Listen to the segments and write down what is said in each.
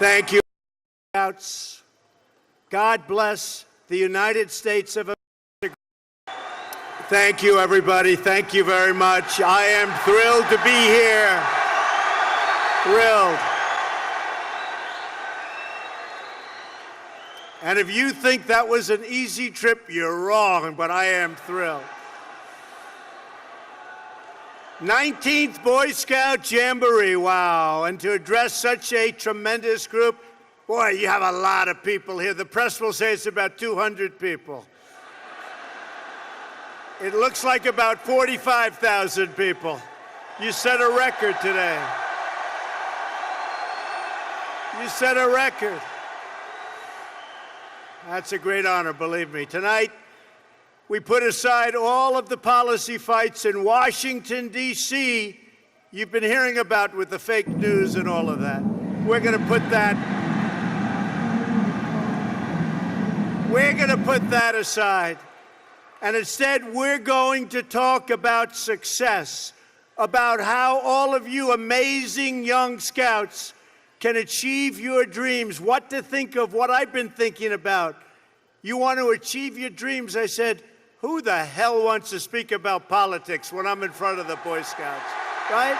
Thank you, Scouts. God bless the United States of America. Thank you, everybody. Thank you very much. I am thrilled to be here. Thrilled. And if you think that was an easy trip, you're wrong, but I am thrilled. 19th Boy Scout Jamboree, wow. And to address such a tremendous group, boy, you have a lot of people here. The press will say it's about 200 people. It looks like about 45,000 people. You set a record today. You set a record. That's a great honor, believe me. Tonight, we put aside all of the policy fights in Washington, D.C. you've been hearing about with the fake news and all of that. We're going to put that aside. And instead, we're going to talk about success, about how all of you amazing young scouts can achieve your dreams, what to think of, what I've been thinking about. You want to achieve your dreams? I said, who the hell wants to speak about politics when I'm in front of the Boy Scouts, right?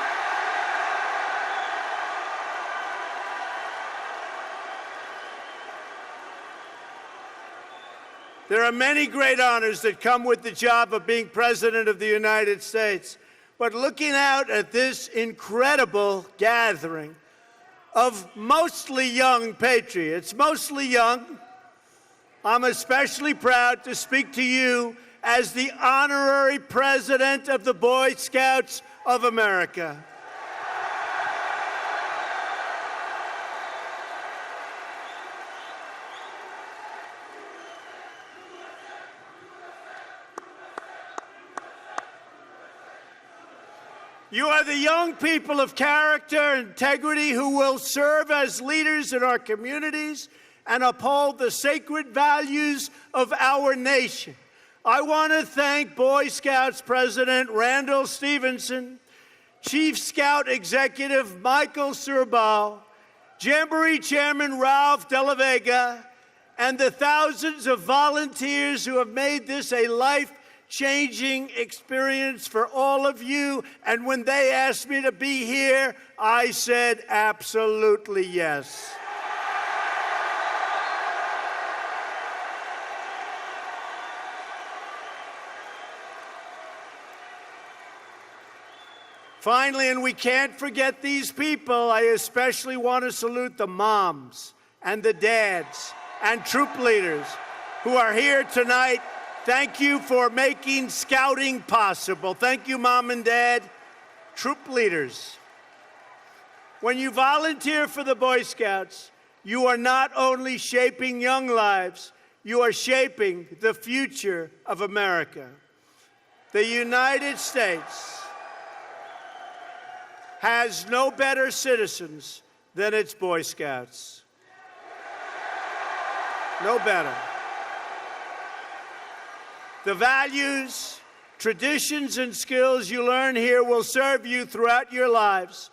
There are many great honors that come with the job of being President of the United States. But looking out at this incredible gathering of mostly young patriots, mostly young, I'm especially proud to speak to you as the honorary president of the Boy Scouts of America. You are the young people of character and integrity who will serve as leaders in our communities and uphold the sacred values of our nation. I want to thank Boy Scouts President Randall Stevenson, Chief Scout Executive Michael Surbal, Jamboree Chairman Ralph De La Vega, and the thousands of volunteers who have made this a life-changing experience for all of you. And when they asked me to be here, I said absolutely yes. Finally, and we can't forget these people, I especially want to salute the moms and the dads and troop leaders who are here tonight. Thank you for making scouting possible. Thank you, Mom and Dad. Troop leaders, when you volunteer for the Boy Scouts, you are not only shaping young lives, you are shaping the future of America. The United States has no better citizens than its Boy Scouts. No better. The values, traditions, and skills you learn here will serve you throughout your lives.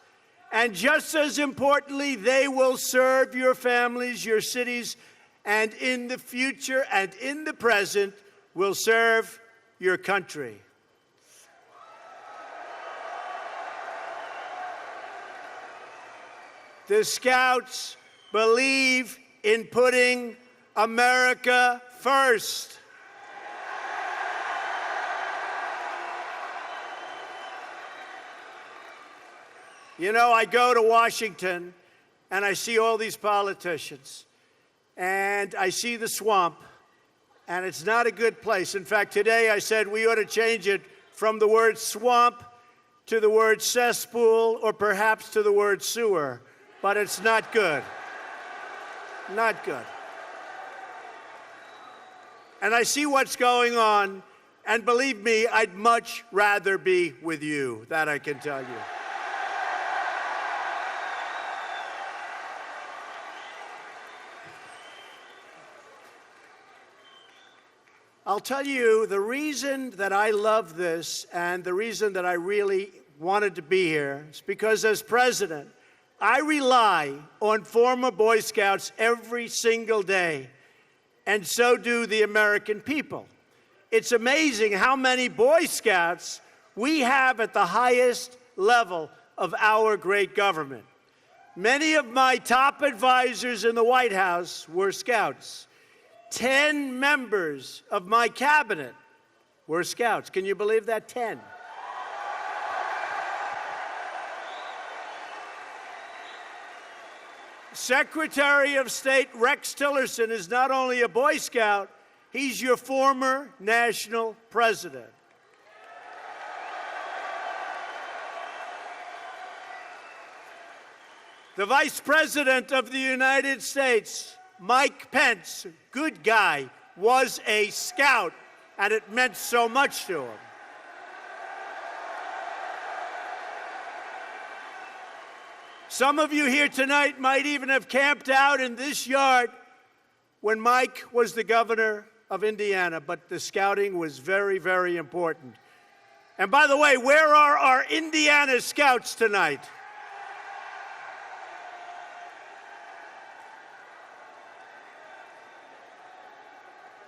And just as importantly, they will serve your families, your cities, and in the future and in the present will serve your country. The Scouts believe in putting America first. You know, I go to Washington and I see all these politicians and I see the swamp, and it's not a good place. In fact, today I said we ought to change it from the word swamp to the word cesspool, or perhaps to the word sewer. But it's not good. Not good. And I see what's going on, and believe me, I'd much rather be with you. That I can tell you. I'll tell you the reason that I love this and the reason that I really wanted to be here is because as president, I rely on former Boy Scouts every single day, and so do the American people. It's amazing how many Boy Scouts we have at the highest level of our great government. Many of my top advisors in the White House were Scouts. 10 members of my cabinet were Scouts. Can you believe that? 10. Secretary of State Rex Tillerson is not only a Boy Scout, he's your former national president. The Vice President of the United States, Mike Pence, good guy, was a Scout, and it meant so much to him. Some of you here tonight might even have camped out in this yard when Mike was the governor of Indiana, but the scouting was very, very important. And by the way, where are our Indiana Scouts tonight?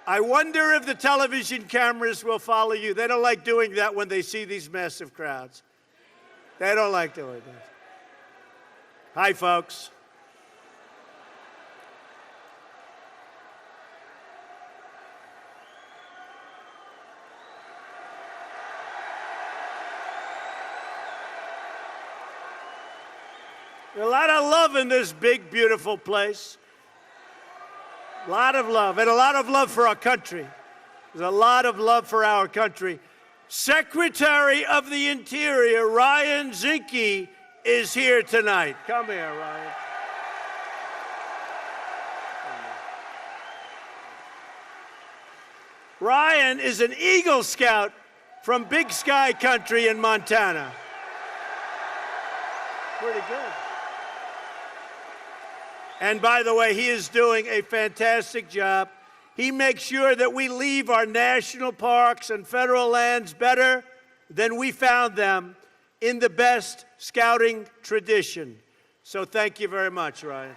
I wonder if the television cameras will follow you. They don't like doing that when they see these massive crowds. They don't like doing that. Hi, folks. There's a lot of love in this big, beautiful place. A lot of love, and a lot of love for our country. There's a lot of love for our country. Secretary of the Interior, Ryan Zinke, is here tonight. Come here, Ryan. Ryan is an Eagle Scout from Big Sky Country in Montana. Pretty good. And by the way, he is doing a fantastic job. He makes sure that we leave our national parks and federal lands better than we found them, in the best scouting tradition. So thank you very much, Ryan.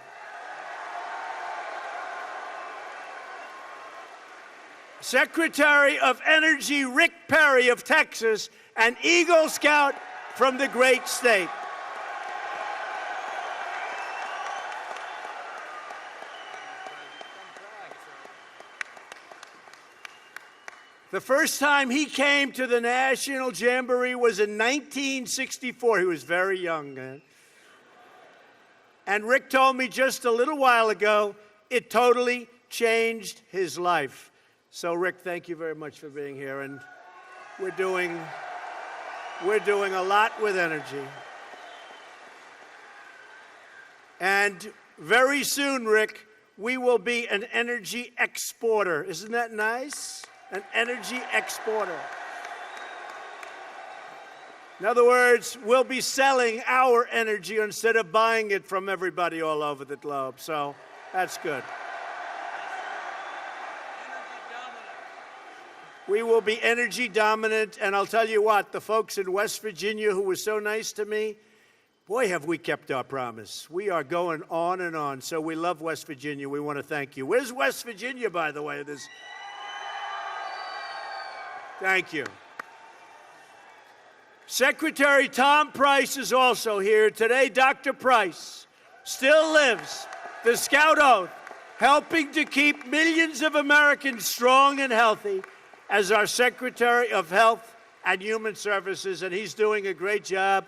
Secretary of Energy Rick Perry of Texas, an Eagle Scout from the great state. The first time he came to the National Jamboree was in 1964. He was very young then. And Rick told me just a little while ago, it totally changed his life. So, Rick, thank you very much for being here. And we're doing a lot with energy. And very soon, Rick, we will be an energy exporter. Isn't that nice? An energy exporter. In other words, we'll be selling our energy instead of buying it from everybody all over the globe. So that's good. We will be energy dominant, and I'll tell you what, the folks in West Virginia who were so nice to me, boy, have we kept our promise. We are going on and on, so we love West Virginia. We want to thank you. Where's West Virginia, by the way? Thank you. Secretary Tom Price is also here today. Dr. Price still lives the Scout Oath, helping to keep millions of Americans strong and healthy as our Secretary of Health and Human Services, and he's doing a great job.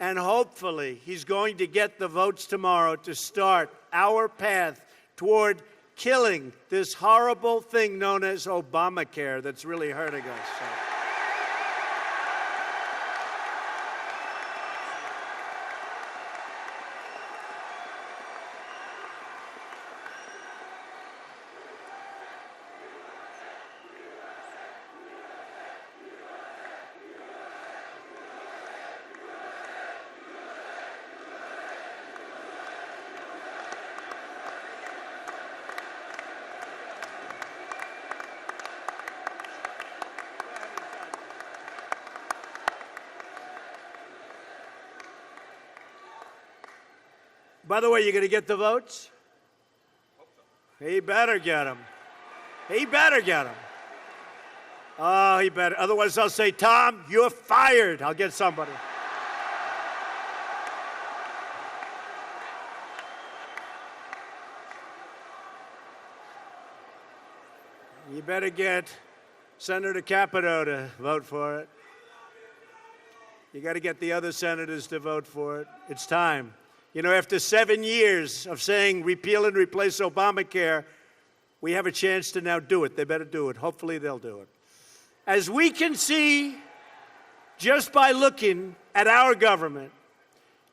And hopefully, he's going to get the votes tomorrow to start our path toward killing this horrible thing known as Obamacare that's really hurting us. So. By the way, you going to get the votes? He better get them. He better get them. Oh, he better. Otherwise, I'll say, Tom, you're fired. I'll get somebody. You better get Senator Capito to vote for it. You got to get the other senators to vote for it. It's time. You know, after 7 years of saying repeal and replace Obamacare, we have a chance to now do it. They better do it. Hopefully they'll do it. As we can see just by looking at our government,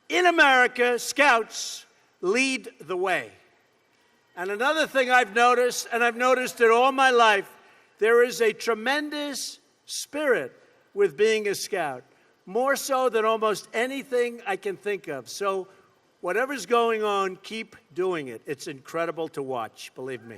in America, Scouts lead the way. And another thing I've noticed, and I've noticed it all my life, there is a tremendous spirit with being a Scout, more so than almost anything I can think of. So whatever's going on, keep doing it. It's incredible to watch, believe me.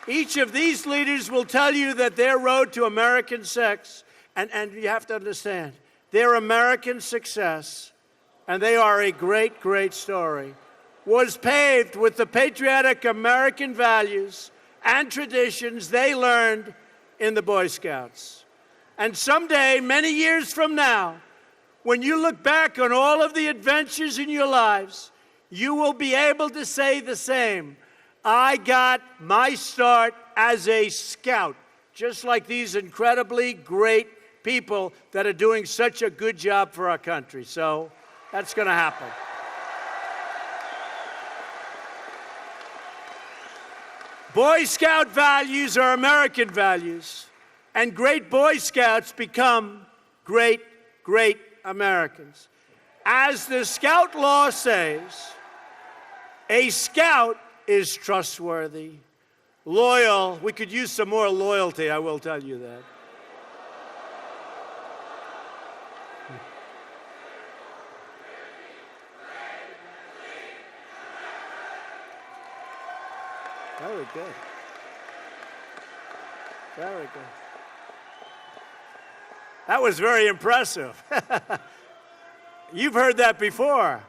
Each of these leaders will tell you that their road to American sex, and you have to understand, their American success, and they are a great, great story, was paved with the patriotic American values and traditions they learned in the Boy Scouts. And someday, many years from now, when you look back on all of the adventures in your lives, you will be able to say the same. I got my start as a Scout, just like these incredibly great people that are doing such a good job for our country. So that's going to happen. Boy Scout values are American values, and great Boy Scouts become great, great Americans. As the Scout law says, a Scout is trustworthy, loyal. We could use some more loyalty, I will tell you that. Very good. Very good. That was very impressive. You've heard that before.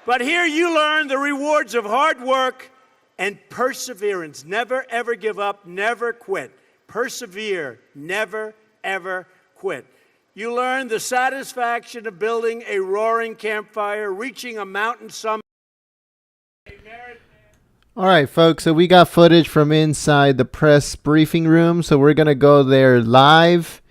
But here you learn the rewards of hard work and perseverance. Never, ever give up. Never quit. Persevere. Never, ever quit. You learn the satisfaction of building a roaring campfire, reaching a mountain summit. All right, folks, so we got footage from inside the press briefing room, so we're going to go there live.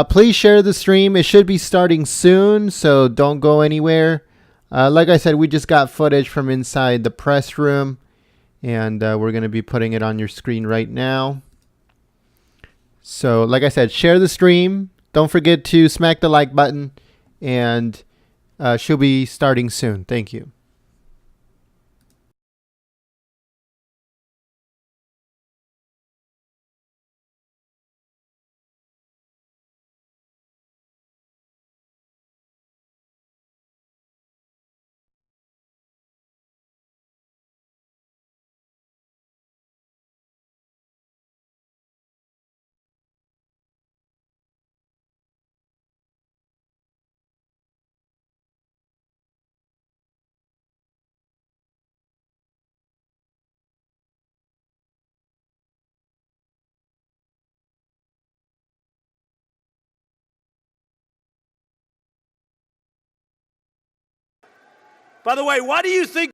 Please share the stream. It should be starting soon, so don't go anywhere. Like I said, we just got footage from inside the press room, and we're going to be putting it on your screen right now. So, like I said, share the stream. Don't forget to smack the like button, and she'll be starting soon. Thank you. By the way, why do you think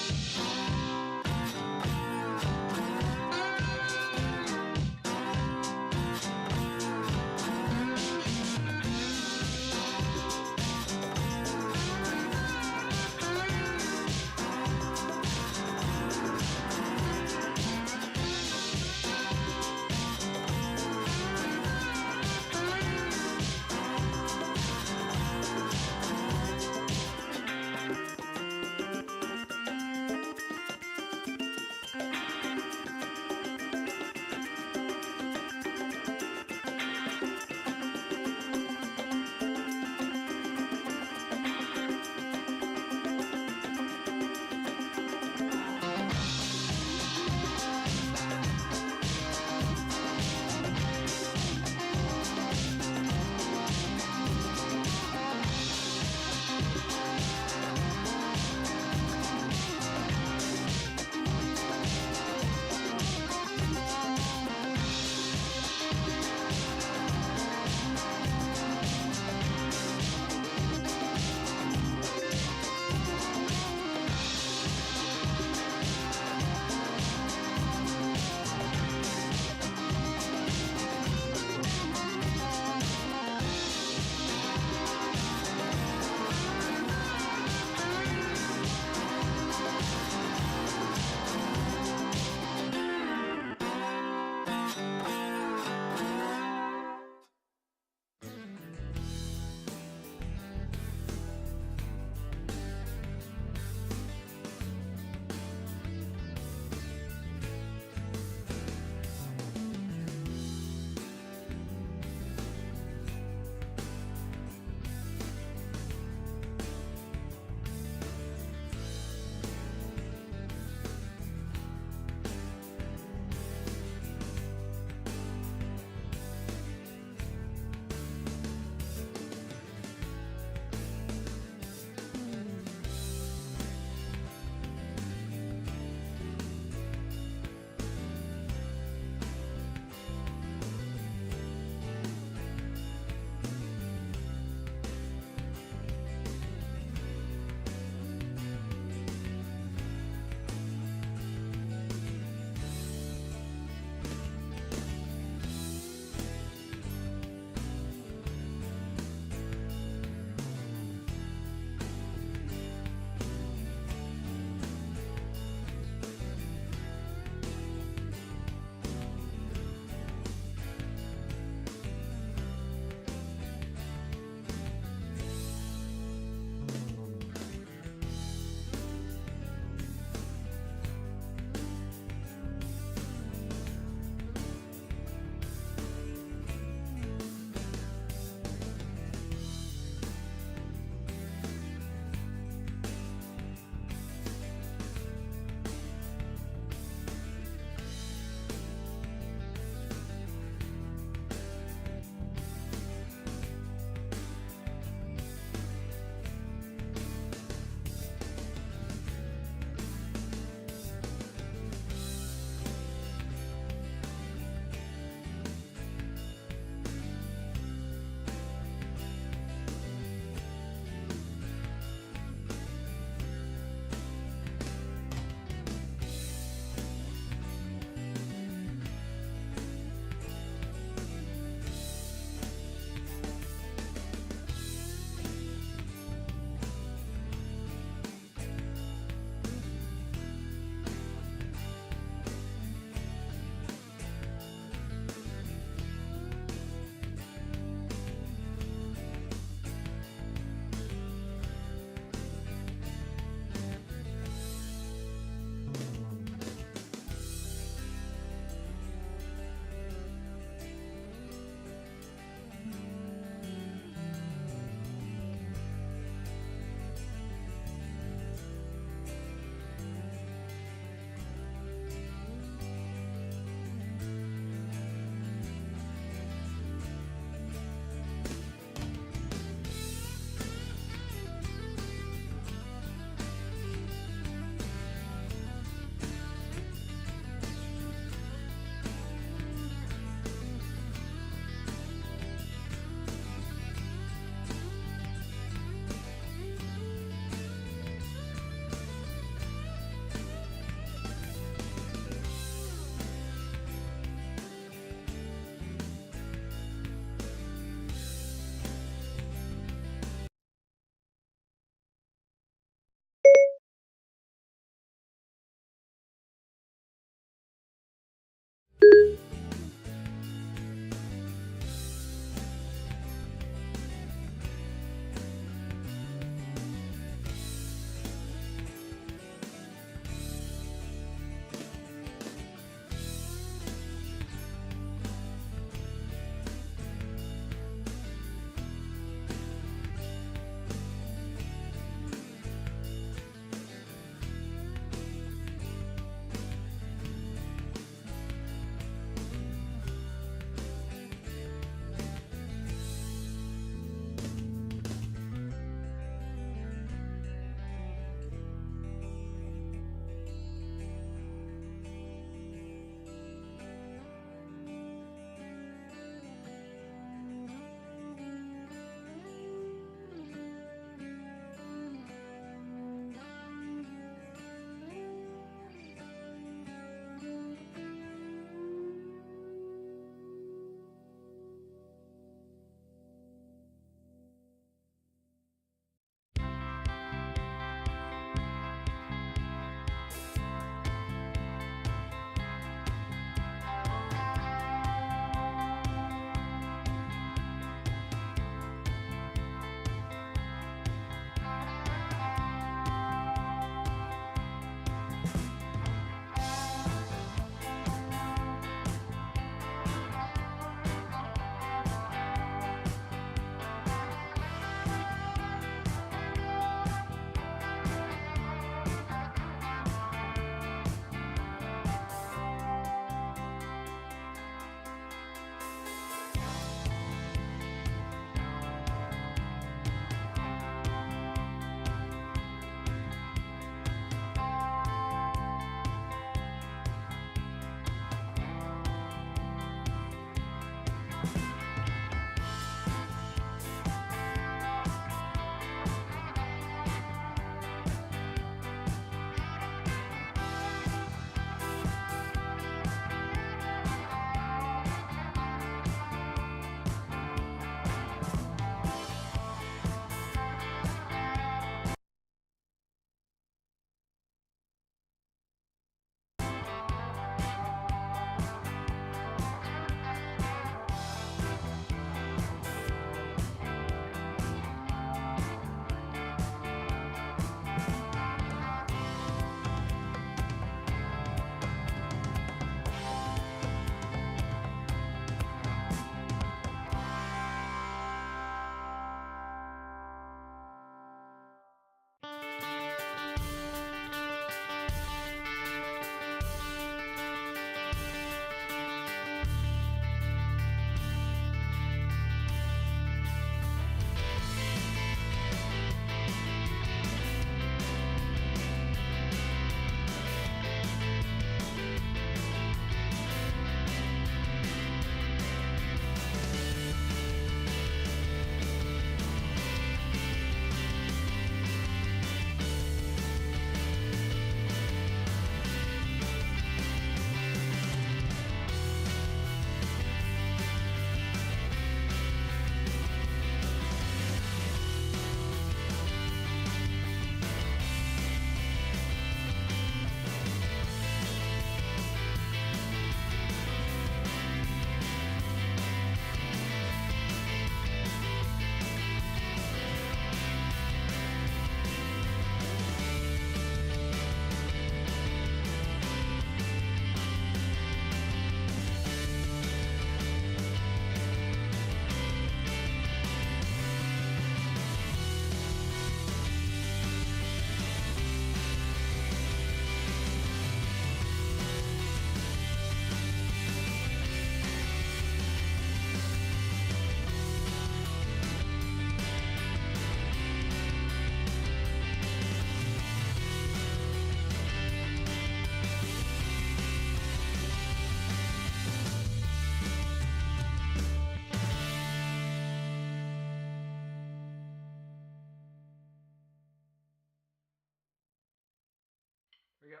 we go.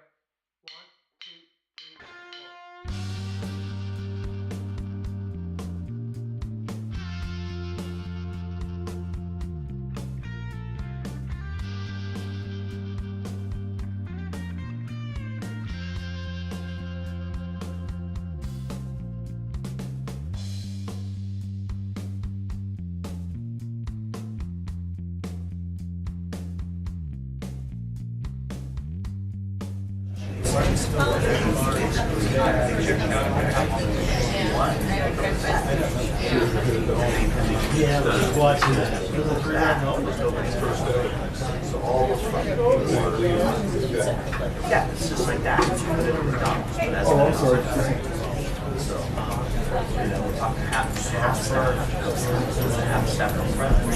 1, 2, 3, 4. Yeah, just watching that. Yeah, it's just like that. Oh, I'm sorry. We're talking half step in front of me.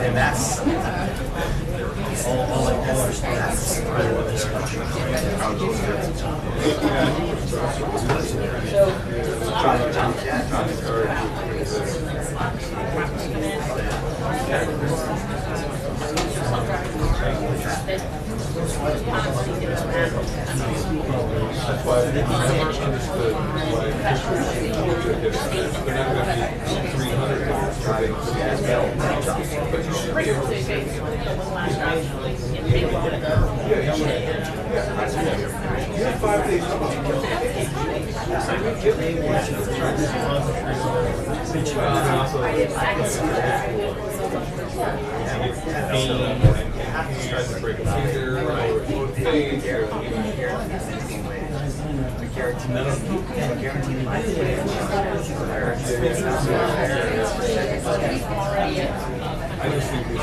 And that's all like that's That's why I've never understood why they're not going to be 300 driving to the NFL. But you should be able to say, you have 5 days he tries to break a finger or face I just think we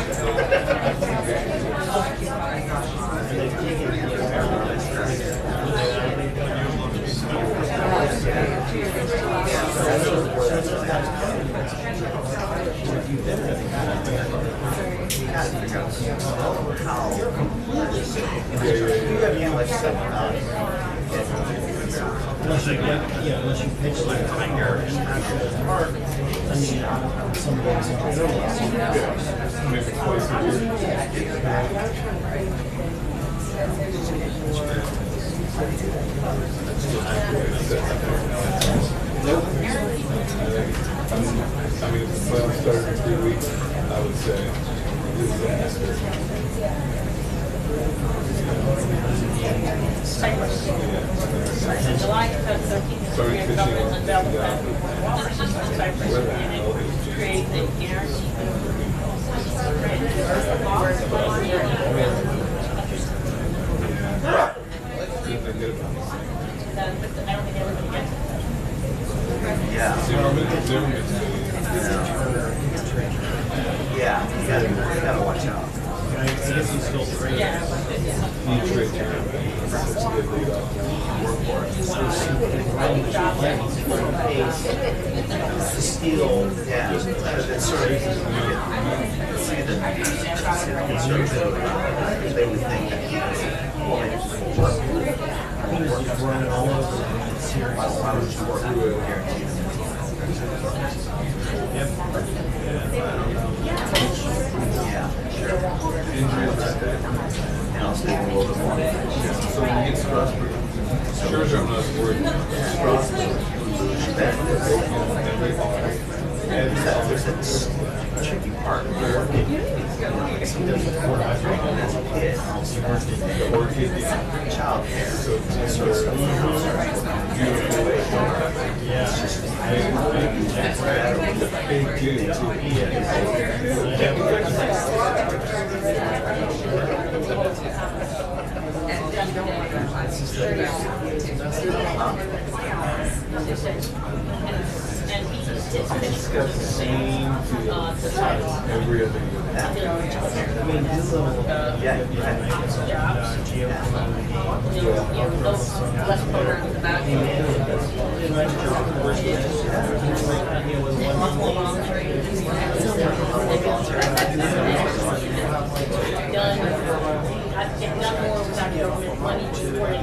Unless you pitch like a finger and actually apart, I mean, some of those are make it twice I mean, if the playoffs started in 3 weeks, I would say disaster. July 13th, Sorry, the pitching. government unveiled the plan for Walmart in Cyprus, and it would create a guarantee. I don't think everybody gets it. yeah. Yeah, you gotta watch out. I guess he's still training. Steel, yeah, that's sort of see the conservative, they would think that He was just running all over the series. why would you work with a guarantee? Yeah, sure. And I'll stay a little bit more. So when you get Strasburg, sure, I'm not worried about Strasburg. That's a tricky part. He does the court as a kid. He worked in Child care. So it's sort of beautiful. Big dude, too. And he just It's got the same Every other year. I mean, his little less programs about I've done more without government money supporting.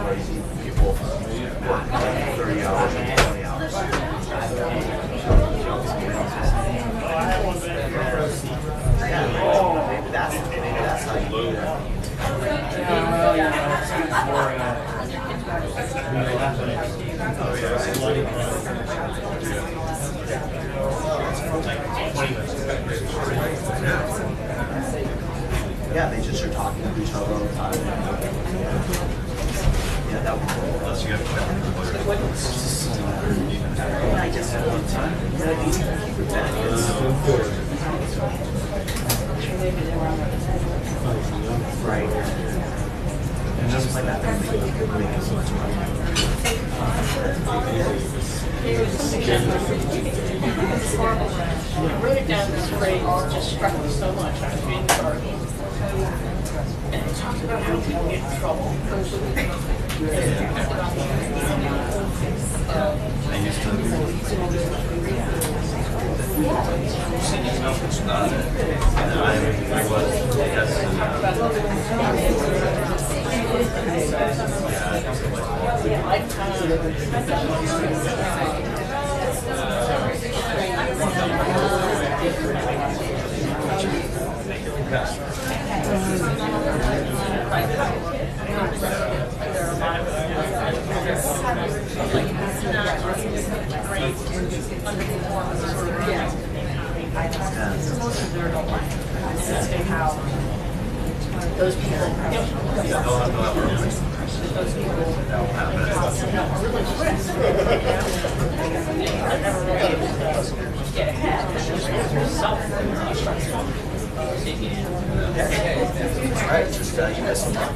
crazy. People work 30 hours and 20 hours. Yeah, maybe that's how you do that. Yeah, they just are talking to each other all the time. Yeah, that would be cool. Unless you have I guess at one time. Right. And just like that, they could make so much money. Running down this grade just struck me so much. I was being sorry. And they talked about how people get in trouble. Those people, Alright, just you guys some luck.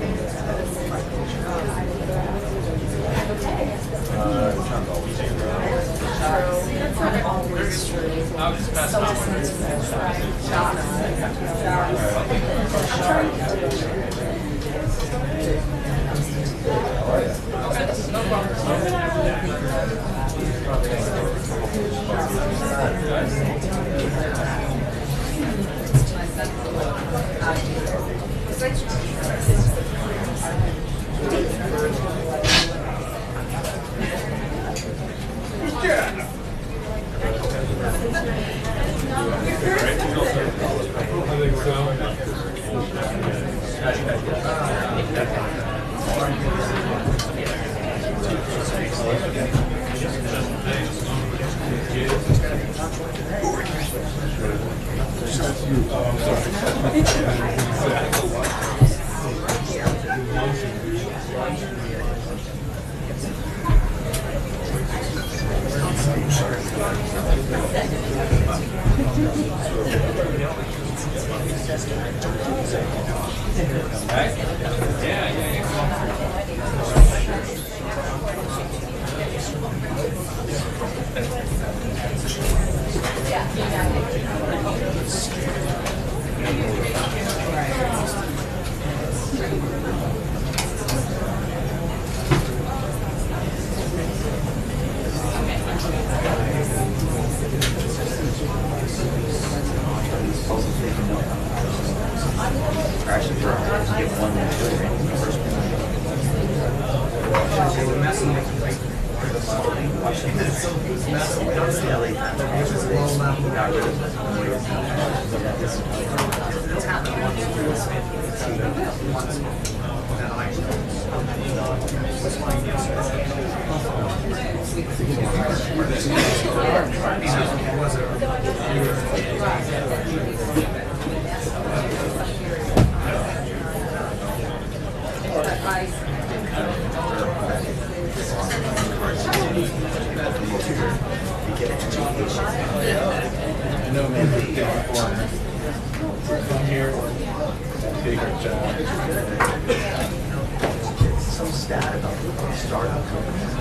Some stat about startup companies.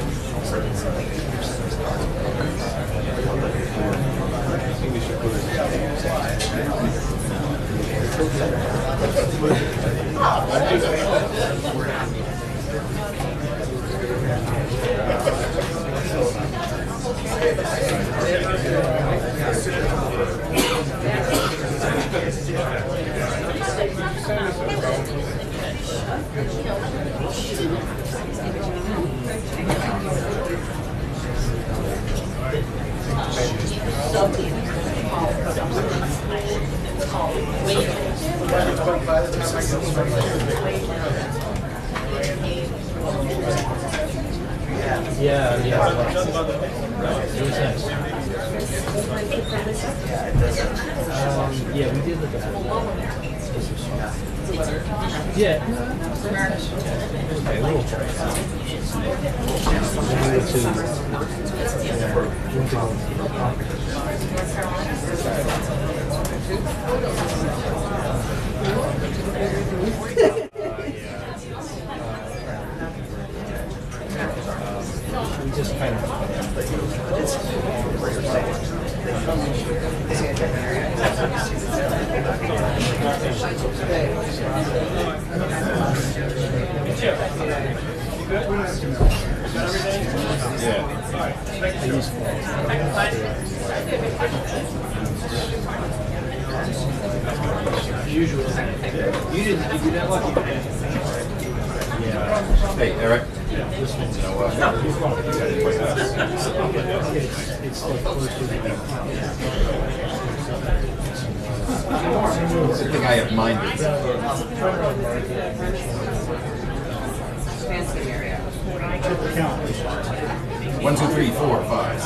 Yeah. It was nice. Yeah, we did look at that. Yeah. Okay, we'll try. We just kind of. Usually. You did that lucky. Yeah. Hey, Eric. This one's You know what? it's the first of the week. I think I have minded. One, two, three, four, five.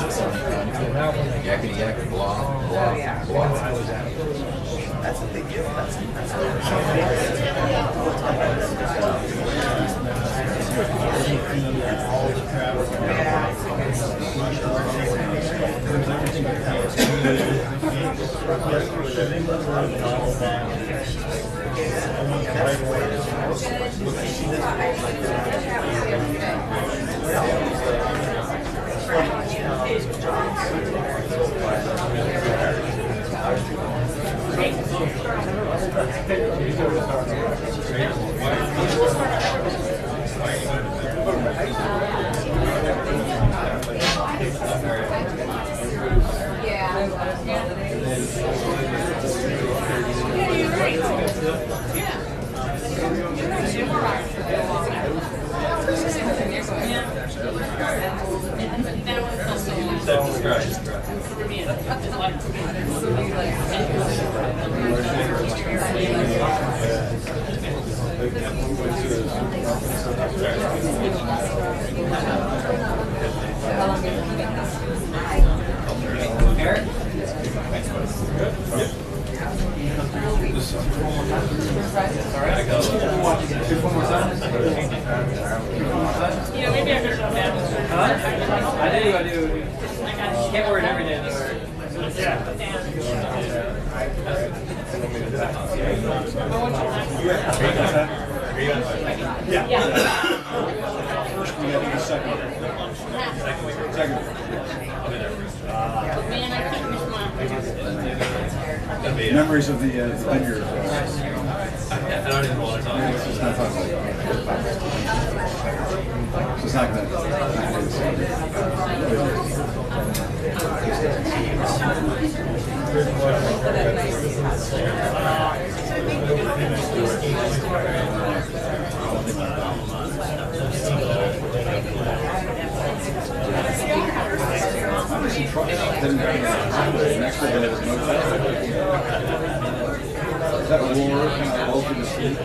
Yakety yak, blah, blah, blah. That's a big deal. That's Maybe I could have done that. I do. Can't wear it every day. First, we got to get second. Second. Man, I can't miss my. Memories of the vineyard. I don't even want to talk. It's not fun. It's not going Next we're going to have that war kind of all to the sea. I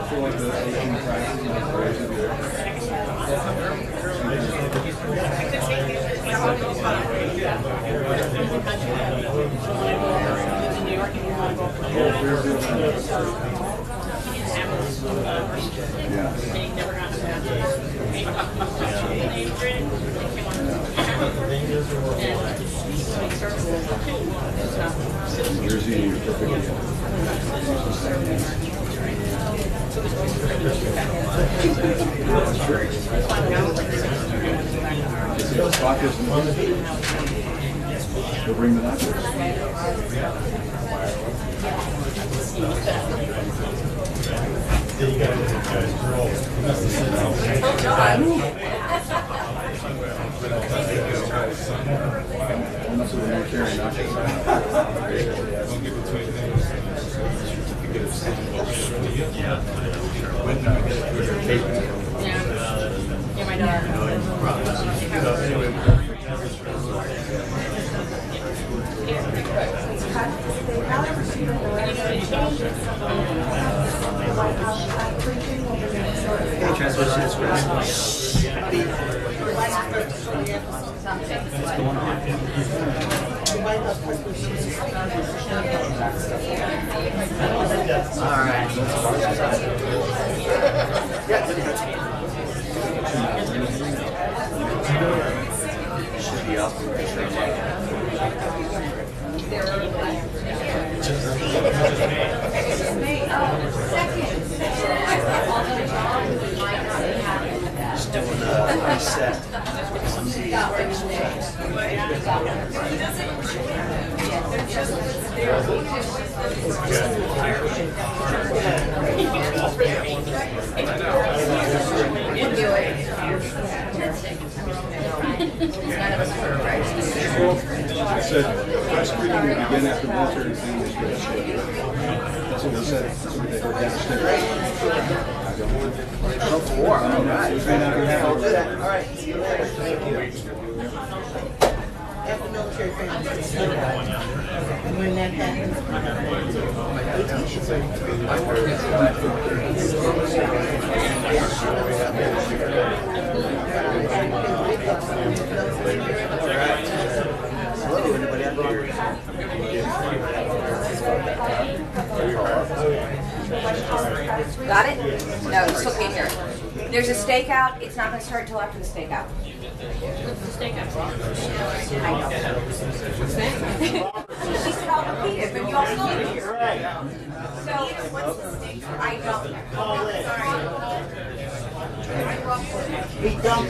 feel like the Asian crisis and the race of Jersey, They'll bring the nachos. Unless we're going to carry nachos. Yeah, my daughter. Okay, transmission is ready. What's going on? All right. Should be up. Just doing a reset. I said, press screening will begin after military examination. That's what we said. That's what they heard downstairs. All right. It may not be happening. All right. See you later. Thank you. After military families. And when that happens, Hello, anybody out there? Got it? No, you still can't hear it. There's a stakeout. It's not going to start until after the stakeout. I know. She said I'll repeat it, but you all still didn't hear it. So, I don't know. we don't.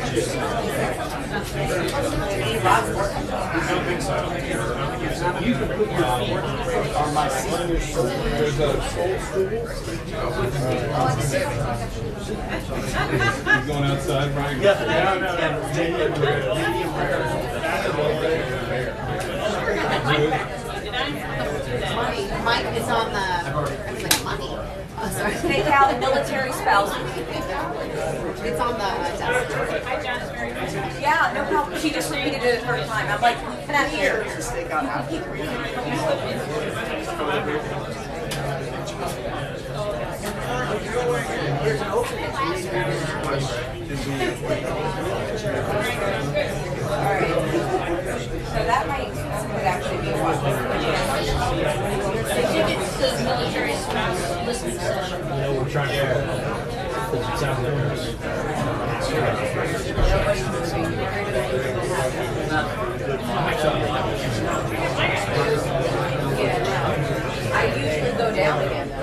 You can put your feet on my senior shoulder. There's a old school. You going outside, Brian? No. Mike is on the, I was like, money. Oh, sorry. Stakeout, military spouse. It's on the desk. Yeah, no problem. She just repeated it a third time. I'm like, get out of here. Alright. So that would actually be a while. Tickets to military spouse listening session. We're trying to. It's out there. I usually go down again though.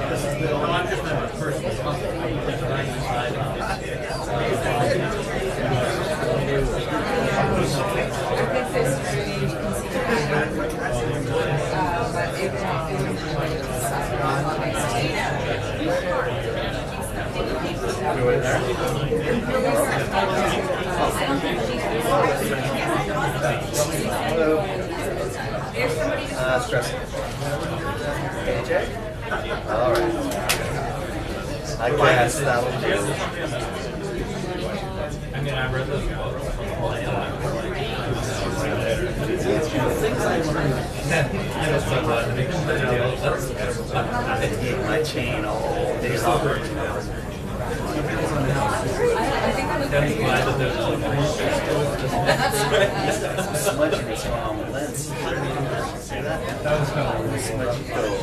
Stressful. AJ? All right. I guess that will do. I mean, I read those. I hate my chain all day long. Smudging this wrong lens. See that? That was kind of smudgy gold.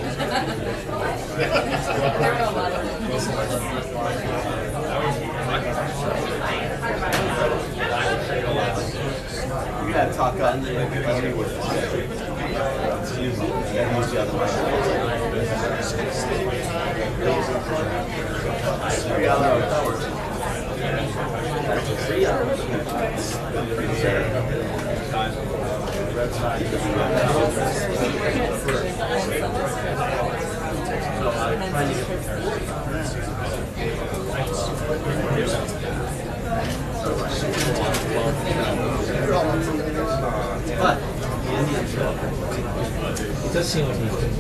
You gotta talk up with use the other mic. 3 hour power. 3 hours. But It does seem like he's been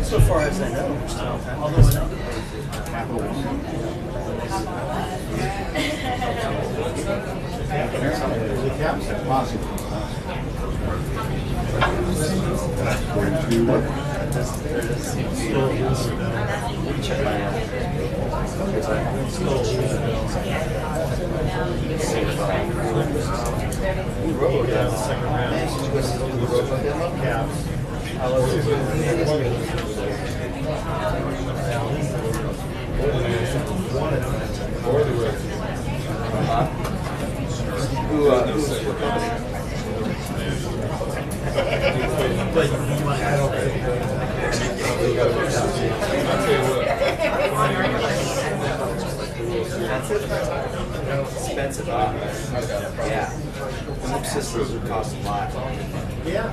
So far as I know, although I know. Expensive, yeah. Some systems would cost a lot. Yeah,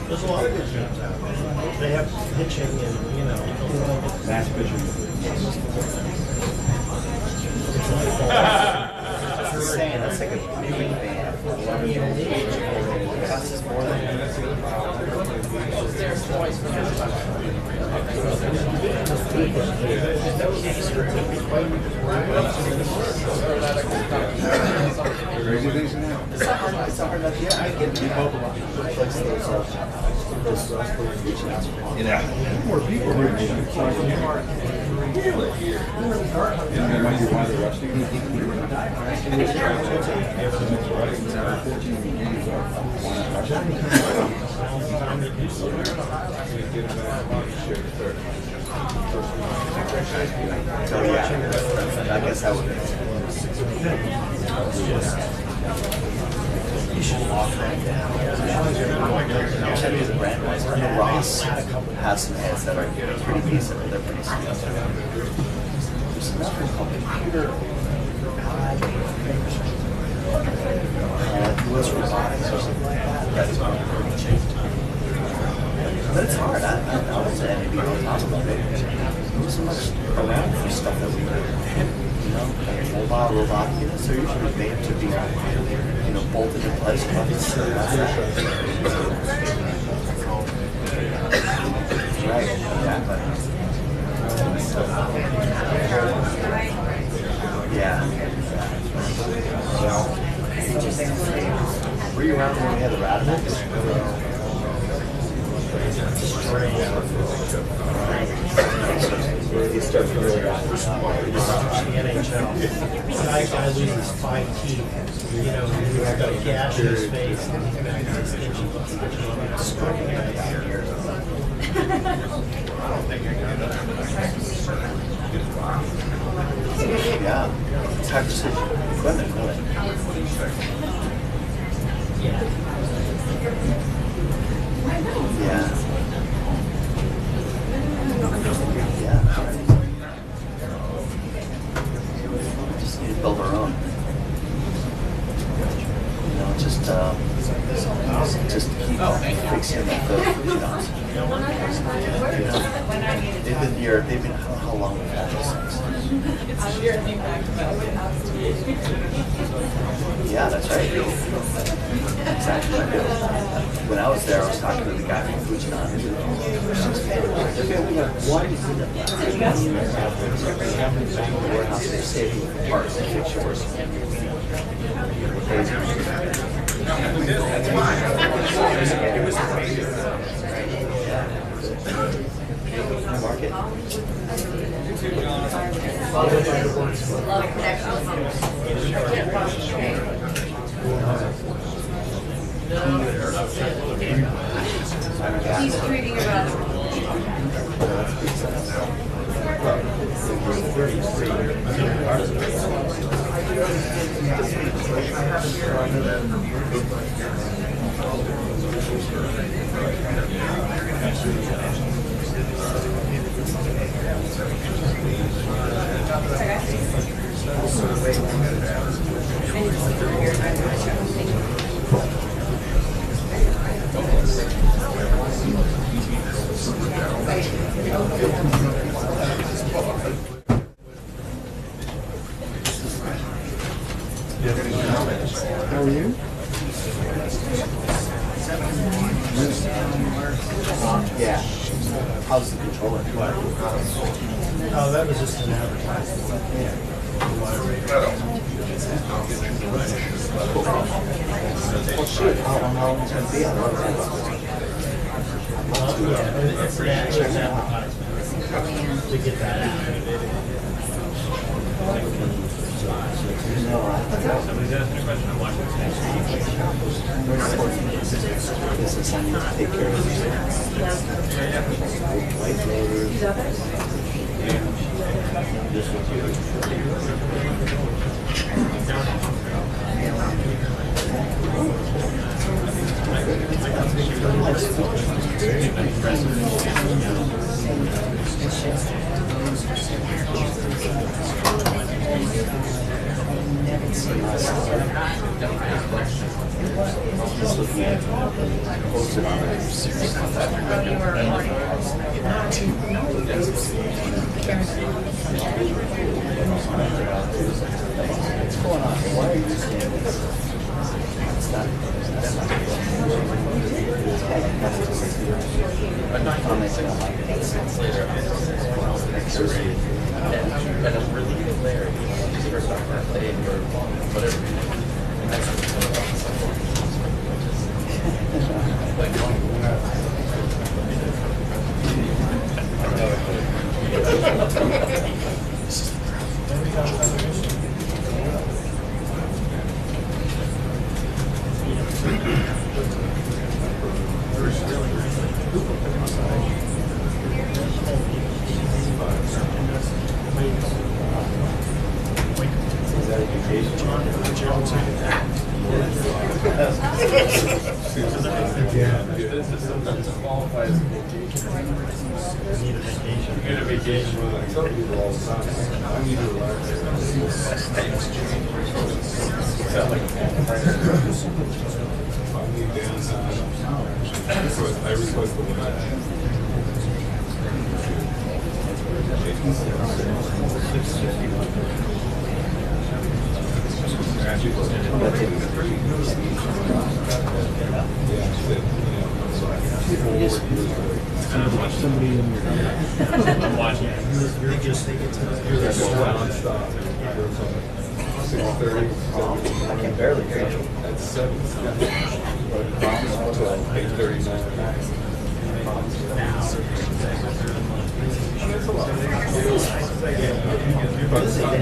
there's a lot of good jobs out there. They have pitching and, you know. Mass pitching. That's insane. That's like a big band. It costs us more than Crazy things can happen. It's not hard enough. Yeah, I get it. Replace those Yeah. More people here. Really? Yeah, that might be why they're rusty. So yeah, I guess that would be. You should lock that down. Check the brand wise. I know Ross has some heads that are pretty decent, but they're pretty sweet. There's another called Computer US Robotics or something like that. That's pretty cheap. But it's hard. I was at NAB on top of it. There's so much around for stuff that we do. You know, like mobile robot units are usually made to be, you know, bolted in place. Right, exactly. Yeah. Were you around when we had the Radamax? He starts really The NHL. Guy loses 5 teeth. You know, he's got a gash in his face. And he's got this yeah, it's hard to see equipment, really. Yeah. Yeah. We just need to build our own. You know, just keep fixing the jobs. They've been how long we've had those things? Yeah, that's right. Exactly. When I was there, I was talking to the guy from Fujian. We have one warehouse. They're saving parts and fixtures. Market. He's reading about Oh, that was just an advertisement. Well, shoot, how long is it going to be? I love that. It's an advertisement to get that out. No, I thought this is something to take care of. White loaders. What's going on? Why are you standing this? It's not. And a really good layer. Just for stuff that day or whatever. And that's I request the one. Somebody in your I'm watching. You're just thinking you're That's nonstop. 6:30. I can barely hear you. At 7. But 8:39.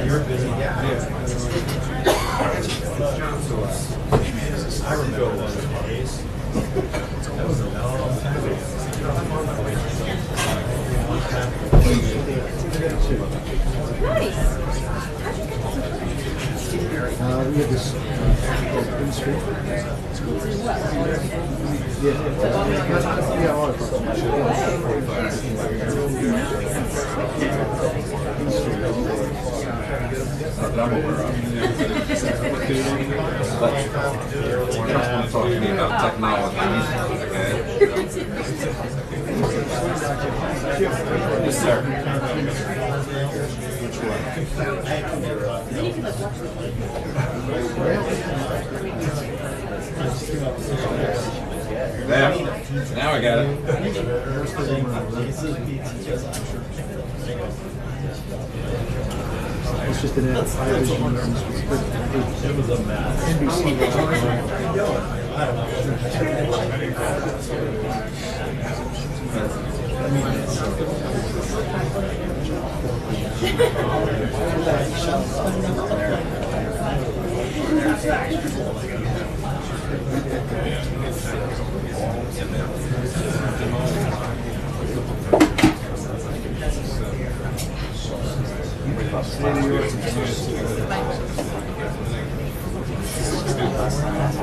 You're busy. Yeah. I remember those days. That was a long time ago. We had this open street. Yeah, all I'm talking about technology. yes, sir. There. Now I got it. It's just an television. It was a mess.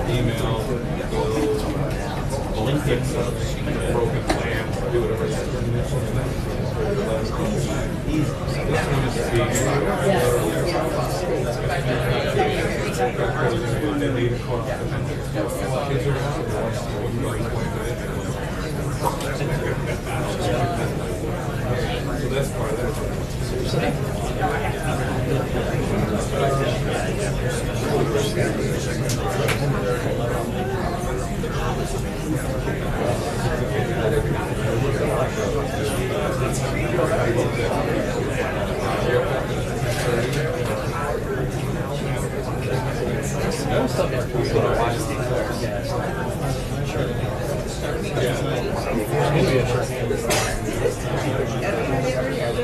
Email, LinkedIn, broken plan, do whatever. So that's part of that.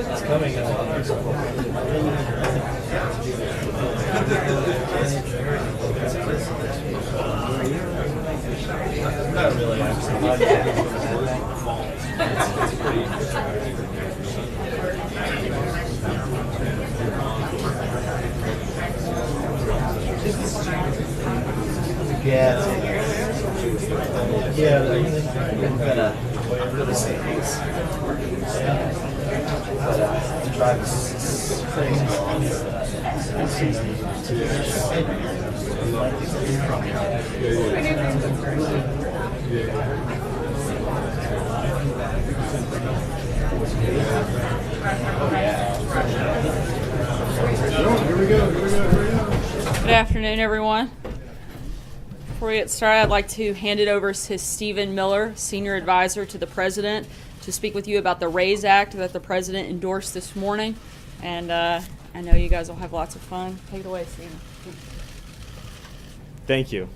It's coming. Not really, Yeah, I'm gonna say this. But drive this Good afternoon, everyone. Before we get started, I'd like to hand it over to Stephen Miller, Senior Advisor to the President, to speak with you about the RAISE Act that the President endorsed this morning. And I know you guys will have lots of fun. Take it away, Stephen. Thank you.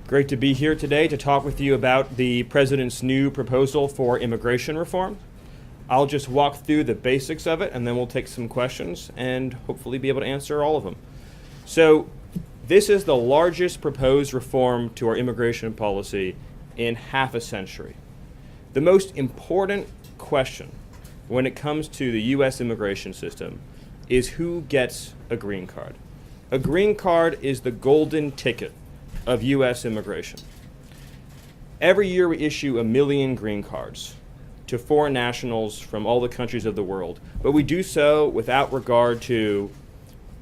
Great to be here today to talk with you about the President's new proposal for immigration reform. I'll just walk through the basics of it, and then we'll take some questions and hopefully be able to answer all of them. So this is the largest proposed reform to our immigration policy in half a century. The most important question when it comes to the U.S. immigration system is who gets a green card. A green card is the golden ticket of U.S. immigration. Every year we issue 1 million green cards to foreign nationals from all the countries of the world, but we do so without regard to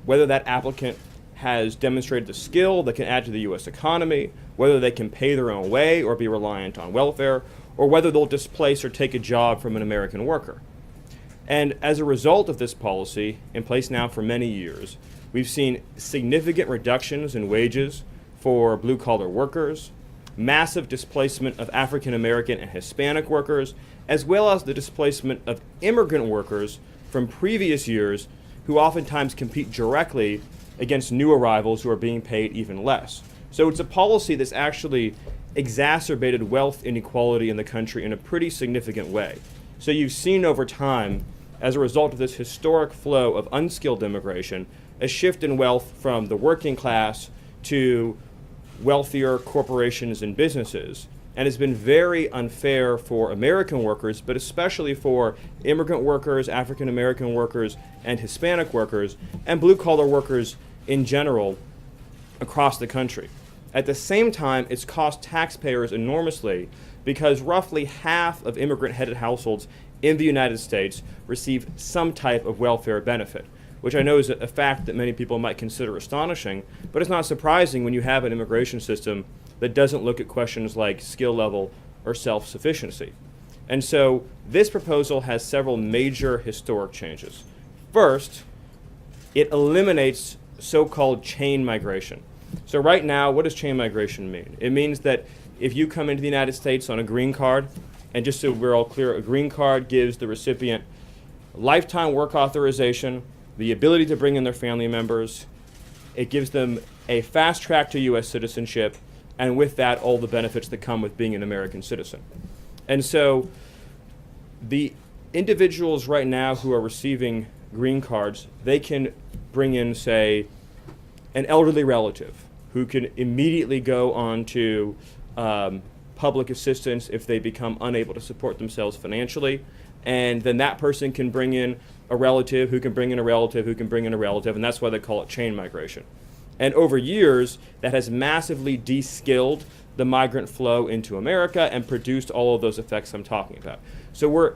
whether that applicant has demonstrated the skill that can add to the U.S. economy, whether they can pay their own way or be reliant on welfare, or whether they'll displace or take a job from an American worker. And as a result of this policy, in place now for many years, we've seen significant reductions in wages for blue-collar workers, massive displacement of African American and Hispanic workers, as well as the displacement of immigrant workers from previous years who oftentimes compete directly against new arrivals who are being paid even less. So it's a policy that's actually exacerbated wealth inequality in the country in a pretty significant way. So you've seen over time, as a result of this historic flow of unskilled immigration, a shift in wealth from the working class to wealthier corporations and businesses. And it's been very unfair for American workers, but especially for immigrant workers, African American workers, and Hispanic workers, and blue-collar workers in general across the country. At the same time, it's cost taxpayers enormously because roughly half of immigrant-headed households in the United States receive some type of welfare benefit, which I know is a fact that many people might consider astonishing, but it's not surprising when you have an immigration system that doesn't look at questions like skill level or self-sufficiency. And so this proposal has several major historic changes. First, it eliminates so-called chain migration. So right now, what does chain migration mean? It means that if you come into the United States on a green card, and just so we're all clear, a green card gives the recipient lifetime work authorization, the ability to bring in their family members, it gives them a fast track to U.S. citizenship, and with that, all the benefits that come with being an American citizen. And so the individuals right now who are receiving green cards, they can bring in, say, an elderly relative who can immediately go on to public assistance if they become unable to support themselves financially. And then that person can bring in a relative who can bring in a relative who can bring in a relative, and that's why they call it chain migration. And over years, that has massively de-skilled the migrant flow into America and produced all of those effects I'm talking about. So we're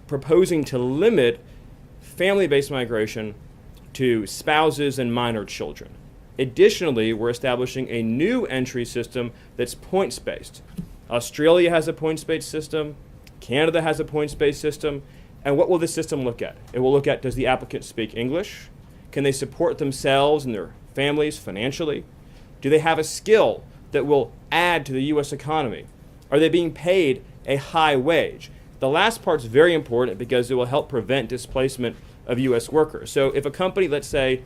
proposing to limit family-based migration to spouses and minor children. Additionally, we're establishing a new entry system that's points-based. Australia has a points-based system. Canada has a points-based system. And what will this system look at? It will look at, does the applicant speak English? Can they support themselves and their families financially? Do they have a skill that will add to the U.S. economy? Are they being paid a high wage? The last part's very important because it will help prevent displacement of U.S. workers. So if a company, let's say,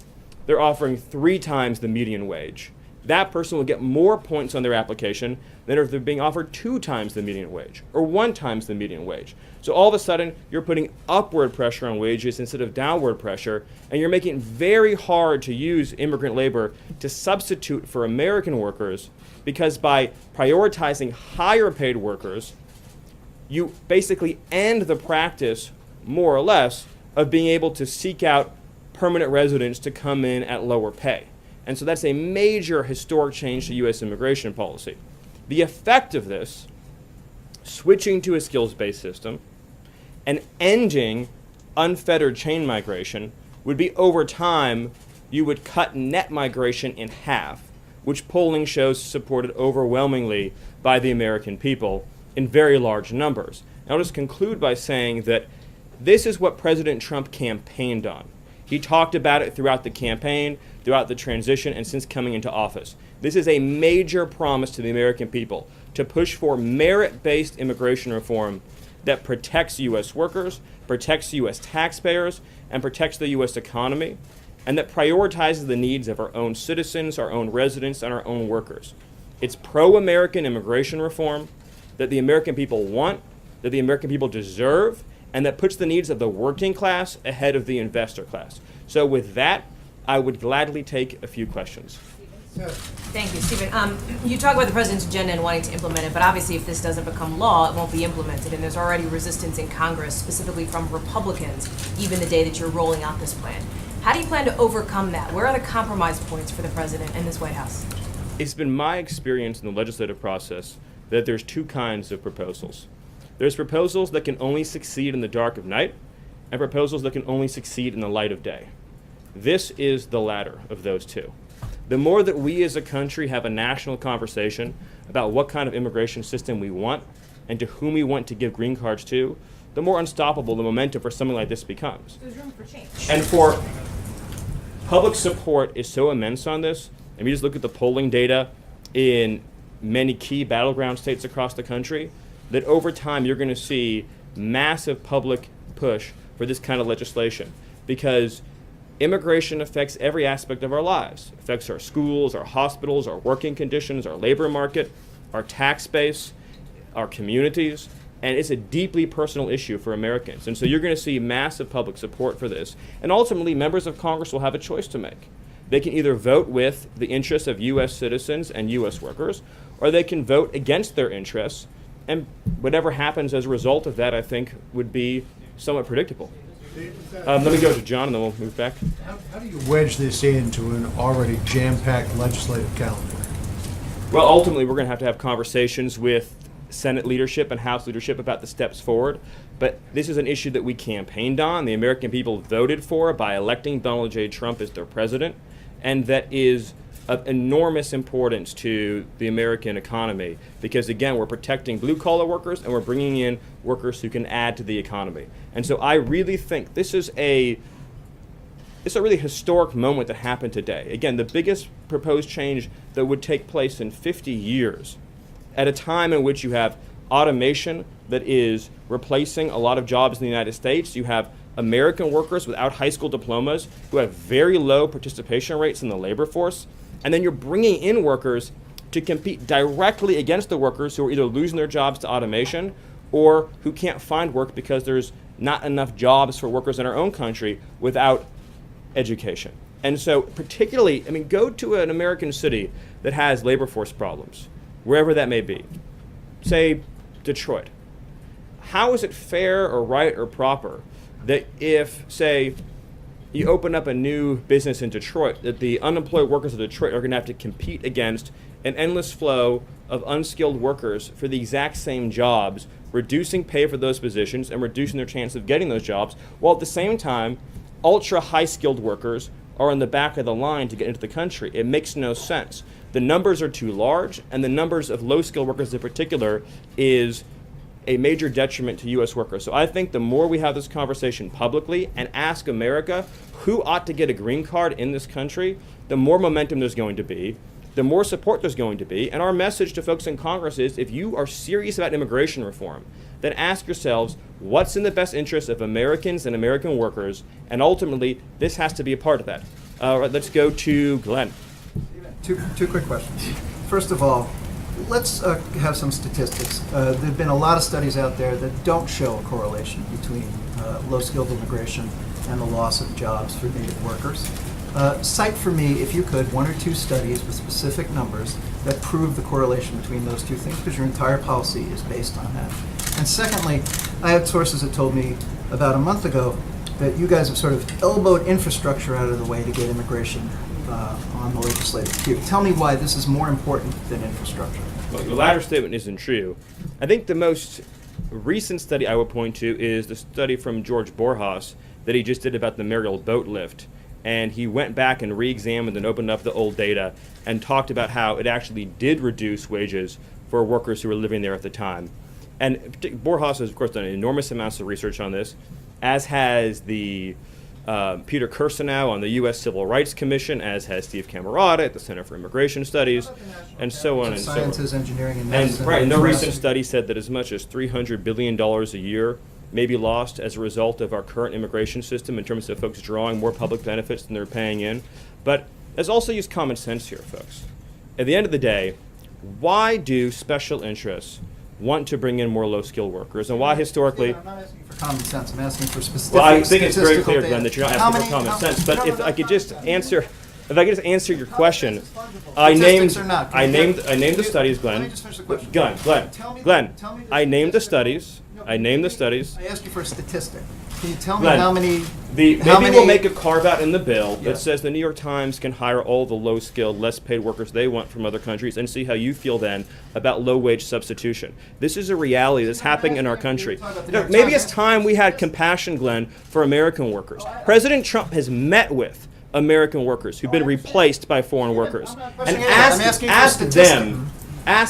they're offering 3 times the median wage, that person will get more points on their application than if they're being offered 2 times the median wage or 1 times the median wage. So all of a sudden, you're putting upward pressure on wages instead of downward pressure, and you're making it very hard to use immigrant labor to substitute for American workers, because by prioritizing higher paid workers, you basically end the practice, more or less, of being able to seek out permanent residents to come in at lower pay. And so that's a major historic change to U.S. immigration policy. The effect of this, switching to a skills-based system and ending unfettered chain migration, would be over time, you would cut net migration in half, which polling shows supported overwhelmingly by the American people in very large numbers. And I'll just conclude by saying that this is what President Trump campaigned on. He talked about it throughout the campaign, throughout the transition, and since coming into office. This is a major promise to the American people to push for merit-based immigration reform that protects U.S. workers, protects U.S. taxpayers, and protects the U.S. economy, and that prioritizes the needs of our own citizens, our own residents, and our own workers. It's pro-American immigration reform that the American people want, that the American people deserve, and that puts the needs of the working class ahead of the investor class. So with that, I would gladly take a few questions. Thank you, Stephen. You talk about the president's agenda and wanting to implement it, but obviously if this doesn't become law, it won't be implemented, and there's already resistance in Congress, specifically from Republicans, even the day that you're rolling out this plan. How do you plan to overcome that? Where are the compromise points for the president and this White House? It's been my experience in the legislative process that there's 2 kinds of proposals. There's proposals that can only succeed in the dark of night, and proposals that can only succeed in the light of day. This is the latter of those 2. The more that we as a country have a national conversation about what kind of immigration system we want and to whom we want to give green cards to, the more unstoppable the momentum for something like this becomes. There's room for change. And for public support is so immense on this, and we just look at the polling data in many key battleground states across the country, that over time you're going to see massive public push for this kind of legislation, because immigration affects every aspect of our lives. It affects our schools, our hospitals, our working conditions, our labor market, our tax base, our communities, and it's a deeply personal issue for Americans. And so you're going to see massive public support for this. And ultimately, members of Congress will have a choice to make. They can either vote with the interests of U.S. citizens and U.S. workers, or they can vote against their interests, and whatever happens as a result of that, I think, would be somewhat predictable. Let me go to John, and then we'll move back. How do you wedge this into an already jam-packed legislative calendar? Well, ultimately, we're going to have conversations with Senate leadership and House leadership about the steps forward. But this is an issue that we campaigned on, the American people voted for by electing Donald J. Trump as their president, and that is of enormous importance to the American economy because, again, we're protecting blue-collar workers and we're bringing in workers who can add to the economy. And so I really think this is a really historic moment that happened today. Again, the biggest proposed change that would take place in 50 years at a time in which you have automation that is replacing a lot of jobs in the United States. You have American workers without high school diplomas who have very low participation rates in the labor force. And then you're bringing in workers to compete directly against the workers who are either losing their jobs to automation or who can't find work because there's not enough jobs for workers in our own country without education. And so particularly, go to an American city that has labor force problems, wherever that may be. Say Detroit. How is it fair or right or proper that if, say, you open up a new business in Detroit, that the unemployed workers of Detroit are going to have to compete against an endless flow of unskilled workers for the exact same jobs, reducing pay for those positions and reducing their chance of getting those jobs, while at the same time, ultra high skilled workers are on the back of the line to get into the country. It makes no sense. The numbers are too large, and the numbers of low skilled workers in particular is a major detriment to U.S. workers. So I think the more we have this conversation publicly and ask America who ought to get a green card in this country, the more momentum there's going to be, the more support there's going to be. And our message to folks in Congress is, if you are serious about immigration reform, then ask yourselves, what's in the best interest of Americans and American workers, and ultimately, this has to be a part of that. Let's go to Glenn. Two quick questions. First of all, let's have some statistics. There have been a lot of studies out there that don't show a correlation between low-skilled immigration and the loss of jobs for native workers. Cite for me, if you could, one or two studies with specific numbers that prove the correlation between those two things, because your entire policy is based on that. And secondly, I had sources that told me about a month ago that you guys have sort of elbowed infrastructure out of the way to get immigration on the legislative queue. Tell me why this is more important than infrastructure. Well, the latter statement isn't true. I think the most recent study I would point to is the study from George Borjas that he just did about the Mariel boat lift. And he went back and re-examined and opened up the old data and talked about how it actually did reduce wages for workers who were living there at the time. And Borjas has, of course, done enormous amounts of research on this, as has the Peter Kirsanow on the U.S. Civil Rights Commission, as has Steve Camarada at the Center for Immigration Studies, and so on and so on. Sciences, engineering, and medicine. And no recent study said that as much as $300 billion a year may be lost as a result of our current immigration system in terms of folks drawing more public benefits than they're paying in. But let's also use common sense here, folks. At the end of the day, why do special interests want to bring in more low-skilled workers, and why historically... I'm not asking for common sense. I'm asking for specific. Well, I think it's very clear, data. Glenn, that you're not asking for common sense. But if I could just answer, your question, I named the studies, Glenn. Glenn, I named the studies. I asked you for a statistic. Can you tell me Glenn, how many? Maybe we'll make a carve-out in the bill that says the New York Times can hire all the low-skilled, less-paid workers they want from other countries, and see how you feel then about low-wage substitution. This is a reality that's happening in our country. Maybe it's time we had compassion, Glenn, for American workers. President Trump has met with American workers who've been replaced by foreign workers, and ask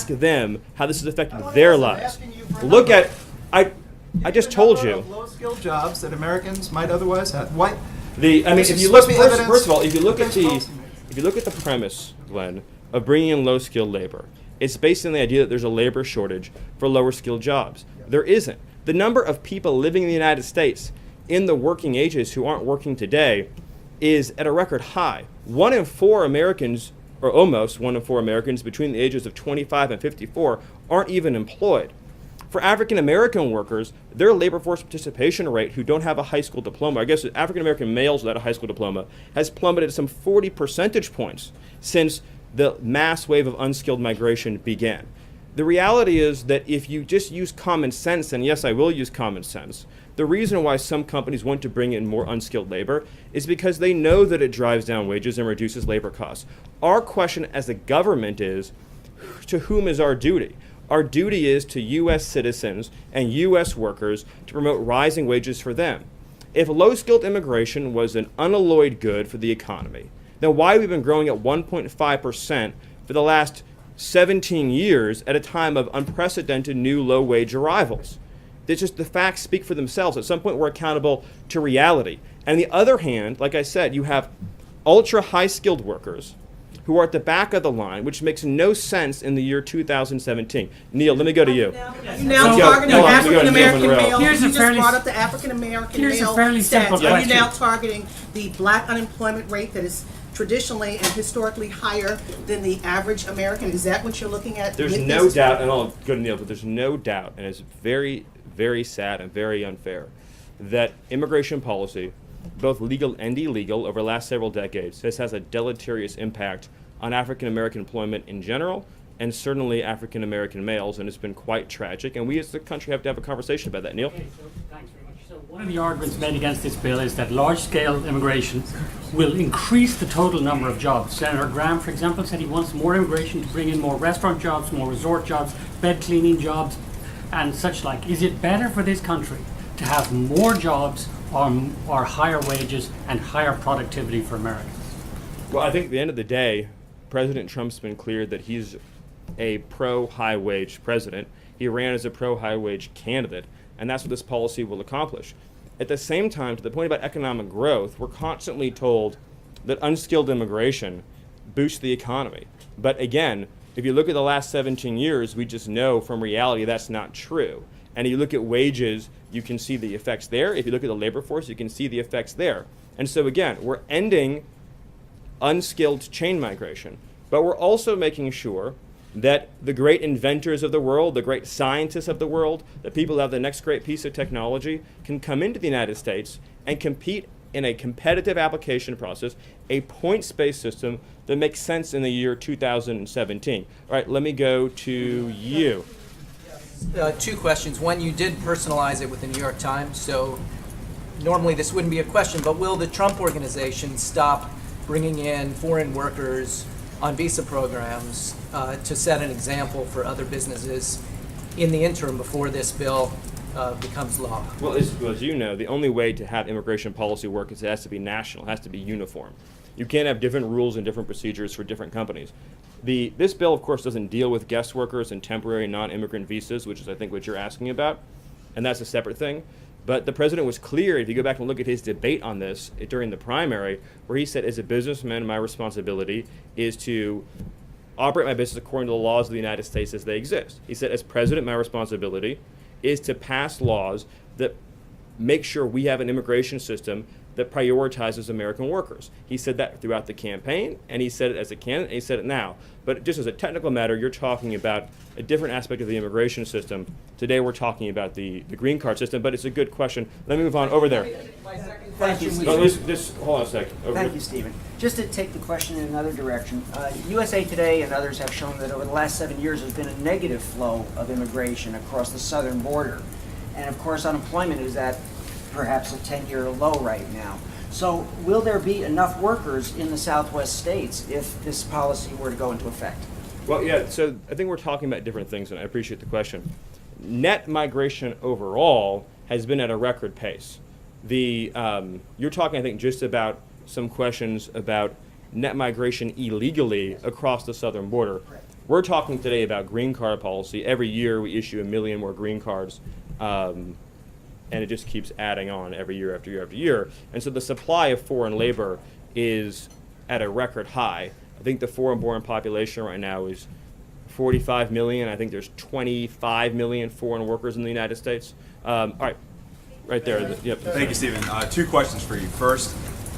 them how this has affected their lives. Look at I just told you. Low-skilled jobs that Americans might otherwise have. Why? If you look first of all, if you look at the premise, Glenn, of bringing in low-skilled labor, it's based on the idea that there's a labor shortage for lower-skilled jobs. There isn't. The number of people living in the United States in the working ages who aren't working today is at a record high. 1 in 4 Americans, or almost 1 in 4 Americans between the ages of 25 and 54, aren't even employed. For African American workers, their labor force participation rate, who don't have a high school diploma, I guess African American males without a high school diploma, has plummeted some 40 percentage points since the mass wave of unskilled migration began. The reality is that if you just use common sense, and yes, I will use common sense, the reason why some companies want to bring in more unskilled labor is because they know that it drives down wages and reduces labor costs. Our question as a government is, to whom is our duty? Our duty is to U.S. citizens and U.S. workers to promote rising wages for them. If low-skilled immigration was an unalloyed good for the economy, then why have we been growing at 1.5% for the last 17 years at a time of unprecedented new low-wage arrivals? It's just the facts speak for themselves. At some point, we're accountable to reality. And on the other hand, like I said, you have ultra-high-skilled workers who are at the back of the line, which makes no sense in the year 2017. Neil, let me go to you. Now targeting African American males. Here's You a just fairly- brought up the African American Here's a male fairly simple stats. Are you question. now targeting the black unemployment rate that is traditionally and historically higher than the average American? Is that what you're looking at? There's with no this? doubt, and I'll go to Neil, but there's no doubt, and it's very, very sad and very unfair, that immigration policy, both legal and illegal, over the last several decades, has a deleterious impact on African American employment in general, and certainly African American males, and it's been quite tragic. And we as a country have to have a conversation about that. Neil? Okay, so thanks very much. So one of the arguments made against this bill is that large-scale immigration will increase the total number of jobs. Senator Graham, for example, said he wants more immigration to bring in more restaurant jobs, more resort jobs, bed cleaning jobs, and such like. Is it better for this country to have more jobs or higher wages and higher productivity for Americans? Well, I think at the end of the day, President Trump's been clear that he's a pro-high wage president. He ran as a pro-high wage candidate, and that's what this policy will accomplish. At the same time, to the point about economic growth, we're constantly told that unskilled immigration boosts the economy. But again, if you look at the last 17 years, we just know from reality that's not true. And you look at wages, you can see the effects there. If you look at the labor force, you can see the effects there. And so again, we're ending unskilled chain migration, but we're also making sure that the great inventors of the world, the great scientists of the world, the people who have the next great piece of technology can come into the United States and compete in a competitive application process, a points-based system that makes sense in the year 2017. All right, let me go to you. 2 questions. One, you did personalize it with the New York Times, so normally this wouldn't be a question, but will the Trump organization stop bringing in foreign workers on visa programs to set an example for other businesses in the interim before this bill becomes law? Well, as you know, the only way to have immigration policy work is it has to be national, it has to be uniform. You can't have different rules and different procedures for different companies. This bill, of course, doesn't deal with guest workers and temporary non-immigrant visas, which is, I think, what you're asking about, and that's a separate thing. But the president was clear, if you go back and look at his debate on this during the primary, where he said, as a businessman, my responsibility is to operate my business according to the laws of the United States as they exist. He said, as president, my responsibility is to pass laws that make sure we have an immigration system that prioritizes American workers. He said that throughout the campaign, and he said it as a candidate, and he said it now. But just as a technical matter, you're talking about a different aspect of the immigration system. Today we're talking about the green card system, but it's a good question. Let me move on over there. Thank you, Stephen. Hold on a second. Thank you, Stephen. Just to take the question in another direction, USA Today and others have shown that over the last 7 years there's been a negative flow of immigration across the southern border. And of course, unemployment is at perhaps a 10-year low right now. So will there be enough workers in the southwest states if this policy were to go into effect? Well, yeah, so I think we're talking about different things, and I appreciate the question. Net migration overall has been at a record pace. You're talking, I think, just about some questions about net migration illegally across the southern border. We're talking today about green card policy. Every year we issue 1 million more green cards. And it just keeps adding on every year after year after year. And so the supply of foreign labor is at a record high. I think the foreign-born population right now is 45 million. I think there's 25 million foreign workers in the United States. All right, right there. Yep. Thank you, Stephen. 2 questions for you. First,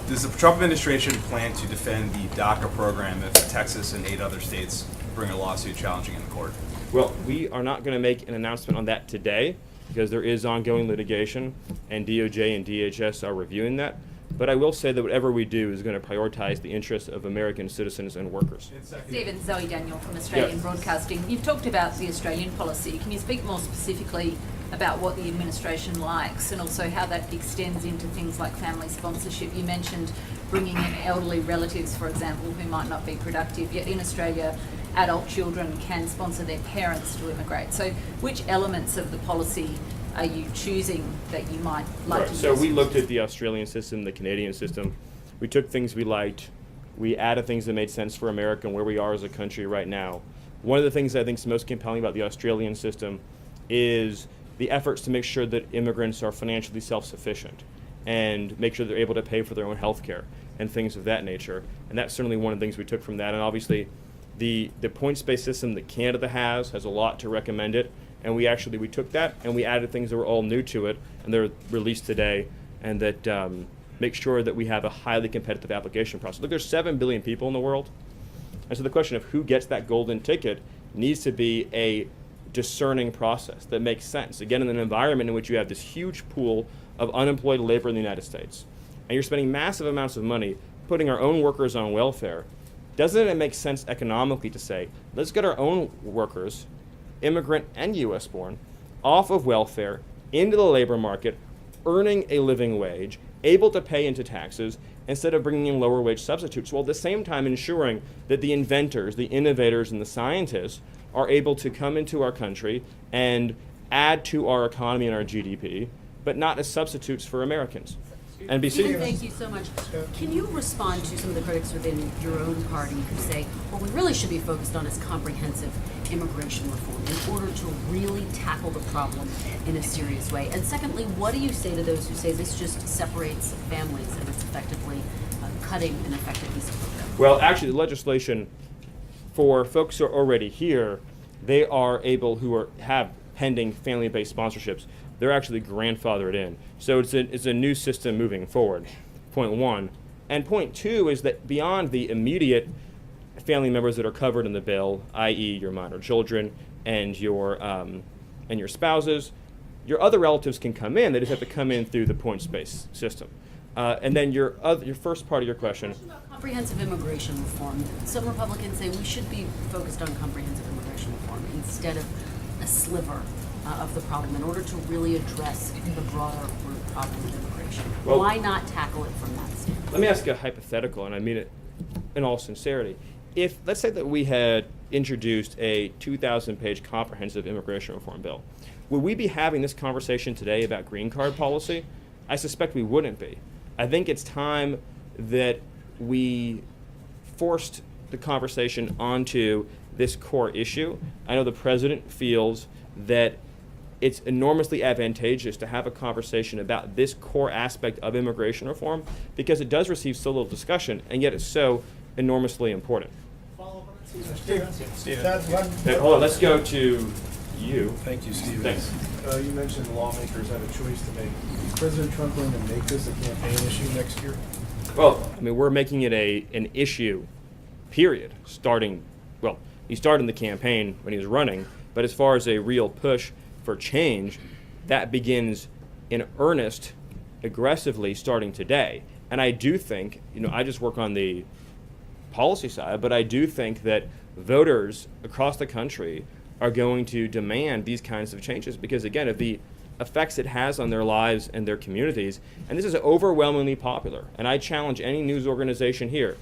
does the Trump administration plan to defend the DACA program if Texas and 8 other states bring a lawsuit challenging it in court? Well, we are not going to make an announcement on that today, because there is ongoing litigation, and DOJ and DHS are reviewing that. But I will say that whatever we do is going to prioritize the interests of American citizens and workers. Stephen, Zoe Daniel from Australian Broadcasting. You've talked about the Australian policy. Can you speak more specifically about what the administration likes and also how that extends into things like family sponsorship? You mentioned bringing in elderly relatives, for example, who might not be productive, yet in Australia, adult children can sponsor their parents to immigrate. So which elements of the policy are you choosing that you might like to use? So we looked at the Australian system, the Canadian system. We took things we liked. We added things that made sense for America and where we are as a country right now. One of the things I think is most compelling about the Australian system is the efforts to make sure that immigrants are financially self-sufficient and make sure they're able to pay for their own health care and things of that nature. And that's certainly one of the things we took from that. And obviously, the points-based system that Canada has a lot to recommend it. And we took that and we added things that were all new to it, and they're released today, and that make sure that we have a highly competitive application process. Look, there's 7 billion people in the world. And so the question of who gets that golden ticket needs to be a discerning process that makes sense. Again, in an environment in which you have this huge pool of unemployed labor in the United States, and you're spending massive amounts of money putting our own workers on welfare, doesn't it make sense economically to say, let's get our own workers, immigrant and U.S. born, off of welfare, into the labor market, earning a living wage, able to pay into taxes, instead of bringing in lower wage substitutes, while at the same time ensuring that the inventors, the innovators, and the scientists are able to come into our country and add to our economy and our GDP, but not as substitutes for Americans. NBC. Stephen, thank you so much. Can you respond to some of the critics within your own party who say what we really should be focused on is comprehensive immigration reform in order to really tackle the problem in a serious way? And secondly, what do you say to those who say this just separates families and it's effectively cutting an effective visa program? Well, actually, the legislation for folks who are already here, they are able, have pending family-based sponsorships, they're actually grandfathered in. So it's a new system moving forward, point one. And point two is that beyond the immediate family members that are covered in the bill, i.e. your minor children and your spouses, your other relatives can come in. They just have to come in through the points-based system. And then your first part of your question. Comprehensive immigration reform. Some Republicans say we should be focused on comprehensive immigration reform instead of a sliver of the problem in order to really address the broader root problem of immigration. Well, why not tackle it from that standpoint? Let me ask you a hypothetical, and I mean it in all sincerity. If, let's say that we had introduced a 2,000-page comprehensive immigration reform bill, would we be having this conversation today about green card policy? I suspect we wouldn't be. I think it's time that we forced the conversation onto this core issue. I know the president feels that it's enormously advantageous to have a conversation about this core aspect of immigration reform because it does receive so little discussion, and yet it's so enormously important. Steve. Hey, hold on, let's go to you. Thank you, Steve. Thanks. You mentioned lawmakers have a choice to make. Is President Trump going to make this a campaign issue next year? Well, I mean, we're making it an issue, period, he started the campaign when he was running, but as far as a real push for change, that begins in earnest, aggressively starting today. And I do think, I just work on the policy side, but I do think that voters across the country are going to demand these kinds of changes because, again, of the effects it has on their lives and their communities. And this is overwhelmingly popular. And I challenge any news organization here,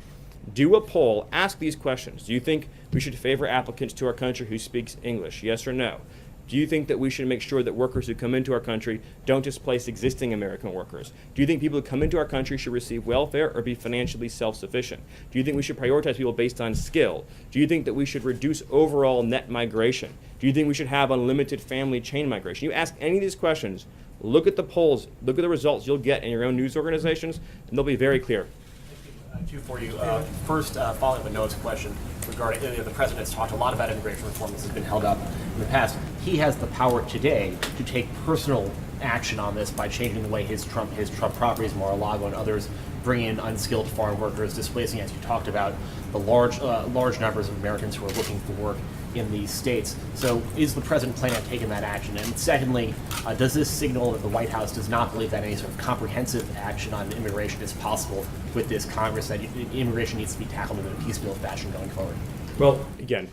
do a poll, ask these questions. Do you think we should favor applicants to our country who speaks English? Yes or no? Do you think that we should make sure that workers who come into our country don't displace existing American workers? Do you think people who come into our country should receive welfare or be financially self-sufficient? Do you think we should prioritize people based on skill? Do you think that we should reduce overall net migration? Do you think we should have unlimited family chain migration? You ask any of these questions, look at the polls, look at the results you'll get in your own news organizations, and they'll be very clear. Two for you. First, following up with Noah's question regarding the president's talked a lot about immigration reform. This has been held up in the past. He has the power today to take personal action on this by changing the way his Trump properties, Mar-a-Lago and others, bring in unskilled foreign workers, displacing, as you talked about, the large numbers of Americans who are looking for work in these states. So is the president planning on taking that action? And secondly, does this signal that the White House does not believe that any sort of comprehensive action on immigration is possible with this Congress, that immigration needs to be tackled in a piecemeal fashion going forward? Well, again,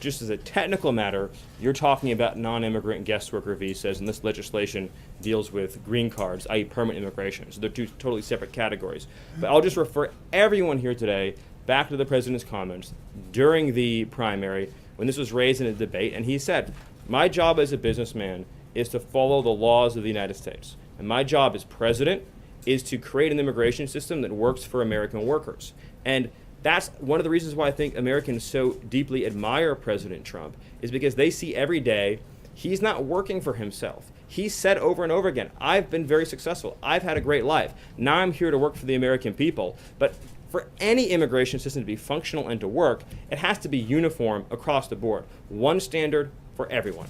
just as a technical matter, you're talking about non-immigrant guest worker visas, and this legislation deals with green cards, i.e. permanent immigration. So they're two totally separate categories. But I'll just refer everyone here today back to the president's comments during the primary when this was raised in a debate, and he said, my job as a businessman is to follow the laws of the United States. And my job as president is to create an immigration system that works for American workers. And that's one of the reasons why I think Americans so deeply admire President Trump, is because they see every day he's not working for himself. He said over and over again, I've been very successful. I've had a great life. Now I'm here to work for the American people. But for any immigration system to be functional and to work, it has to be uniform across the board. One standard for everyone.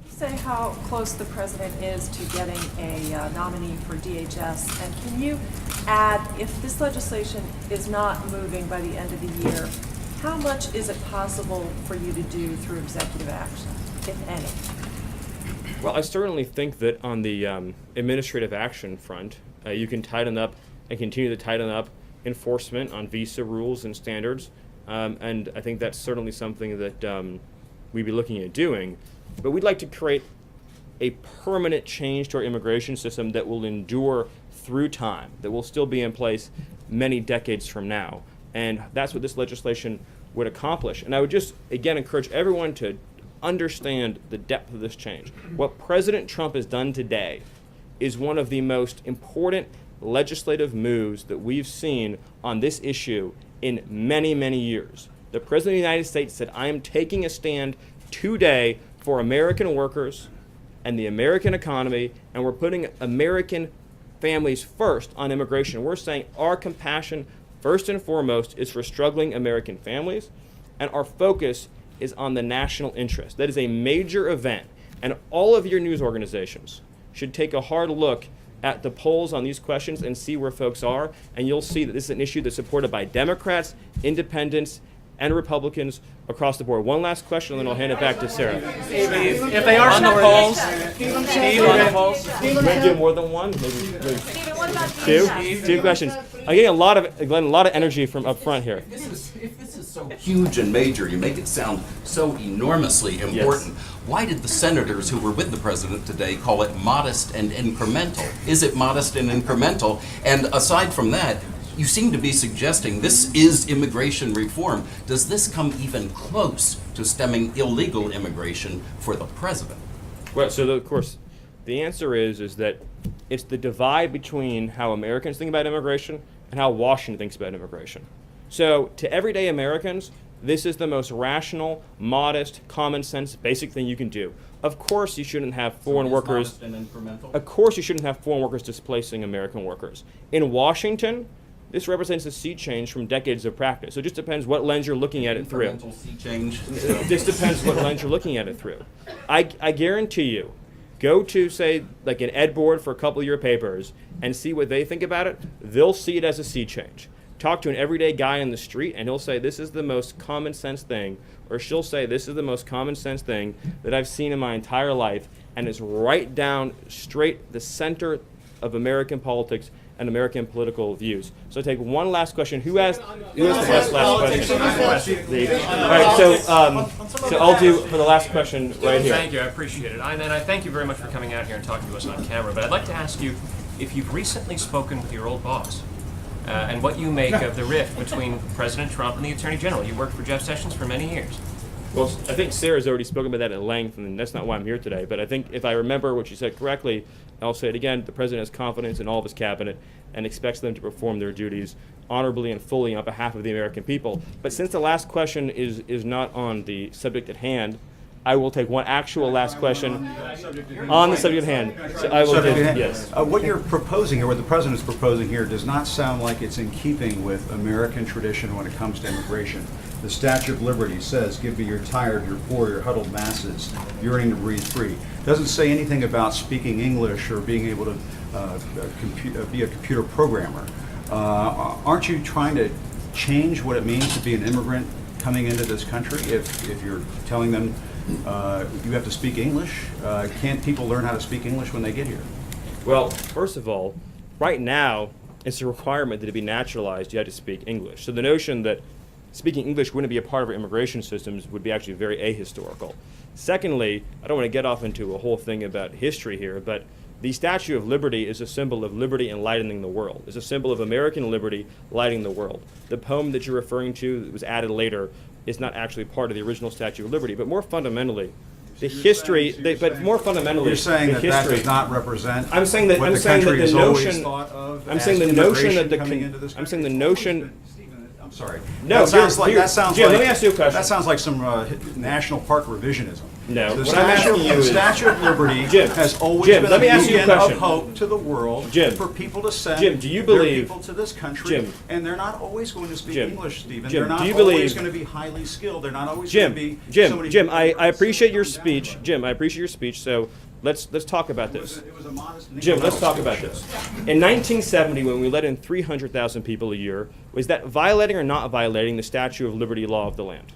Say how close the president is to getting a nominee for DHS, and can you add, if this legislation is not moving by the end of the year, how much is it possible for you to do through executive action, if any? Well, I certainly think that on the administrative action front, you can tighten up and continue to tighten up enforcement on visa rules and standards, and I think that's certainly something that we'd be looking at doing. But we'd like to create a permanent change to our immigration system that will endure through time, that will still be in place many decades from now. And that's what this legislation would accomplish. And I would just, again, encourage everyone to understand the depth of this change. What President Trump has done today is one of the most important legislative moves that we've seen on this issue in many, many years. The President of the United States said, I am taking a stand today for American workers and the American economy, and we're putting American families first on immigration. We're saying our compassion, first and foremost, is for struggling American families, and our focus is on the national interest. That is a major event. And all of your news organizations should take a hard look at the polls on these questions and see where folks are. And you'll see that this is an issue that's supported by Democrats, independents, and Republicans across the board. One last question, and then I'll hand it back to Sarah. If they are on the polls, Steve, on the polls. We're going to do more than one, maybe two questions. I'm getting a lot of energy from up front here. If this is so huge and major, you make it sound so enormously important. Yes. Why did the senators who were with the president today call it modest and incremental? Is it modest and incremental? And aside from that, you seem to be suggesting this is immigration reform. Does this come even close to stemming illegal immigration for the president? Well, so of course, the answer is that it's the divide between how Americans think about immigration and how Washington thinks about immigration. So to everyday Americans, this is the most rational, modest, common sense, basic thing you can do. Of course you shouldn't have foreign workers. Of course you shouldn't have foreign workers displacing American workers. In Washington, this represents a sea change from decades of practice. So it just depends what lens you're looking at it through. Incremental sea change. It just depends what lens you're looking at it through. I guarantee you, go to, say, like an ed board for a couple of your papers and see what they think about it. They'll see it as a sea change. Talk to an everyday guy in the street and he'll say, this is the most common sense thing, or she'll say, this is the most common sense thing that I've seen in my entire life, and it's right down straight the center of American politics and American political views. So I take one last question. Who has the last question? All right, so I'll do for the last question right here. Thank you, I appreciate it. And I thank you very much for coming out here and talking to us on camera. But I'd like to ask you if you've recently spoken with your old boss and what you make of the rift between President Trump and the Attorney General. You worked for Jeff Sessions for many years. Well, I think Sarah's already spoken about that at length, and that's not why I'm here today. But I think if I remember what she said correctly, I'll say it again, the President has confidence in all of his cabinet and expects them to perform their duties honorably and fully on behalf of the American people. But since the last question is not on the subject at hand, I will take one actual last question on the subject at hand. So I will take, yes. What you're proposing here, what the President is proposing here, does not sound like it's in keeping with American tradition when it comes to immigration. The Statue of Liberty says, give me your tired, your poor, your huddled masses, yearning to breathe free. It doesn't say anything about speaking English or being able to be a computer programmer. Aren't you trying to change what it means to be an immigrant coming into this country if you're telling them you have to speak English? Can't people learn how to speak English when they get here? Well, first of all, right now, it's a requirement that to be naturalized, you have to speak English. So the notion that speaking English wouldn't be a part of our immigration systems would be actually very ahistorical. Secondly, I don't want to get off into a whole thing about history here, but the Statue of Liberty is a symbol of liberty enlightening the world. It's a symbol of American liberty lighting the world. The poem that you're referring to that was added later is not actually part of the original Statue of Liberty, but more fundamentally, the history, but more fundamentally, you're saying that that does not represent I'm saying that, what I'm the saying country that the has always notion, thought of I'm as saying the notion that immigration coming into this country? I'm saying the notion. I'm sorry. No, Jim, let me ask you a question. That sounds like some national park revisionism. No, The what I'm asking you is, Statue of Liberty Jim, has always Jim, been let me a ask you a beacon of question. hope to the world Jim, for people to send Jim, do you their believe- people to this country. Jim, and they're not always going to speak Jim, English, Stephen. Jim, they're not do you always believe- going to be highly skilled. They're not always going to be somebody Jim, who- I appreciate your speech. Jim, I appreciate your speech. So let's talk about this. It was a modest and Jim, let's incremental talk about speech. this. In 1970, when we let in 300,000 people a year, was that violating or not violating the Statue of Liberty law of the land?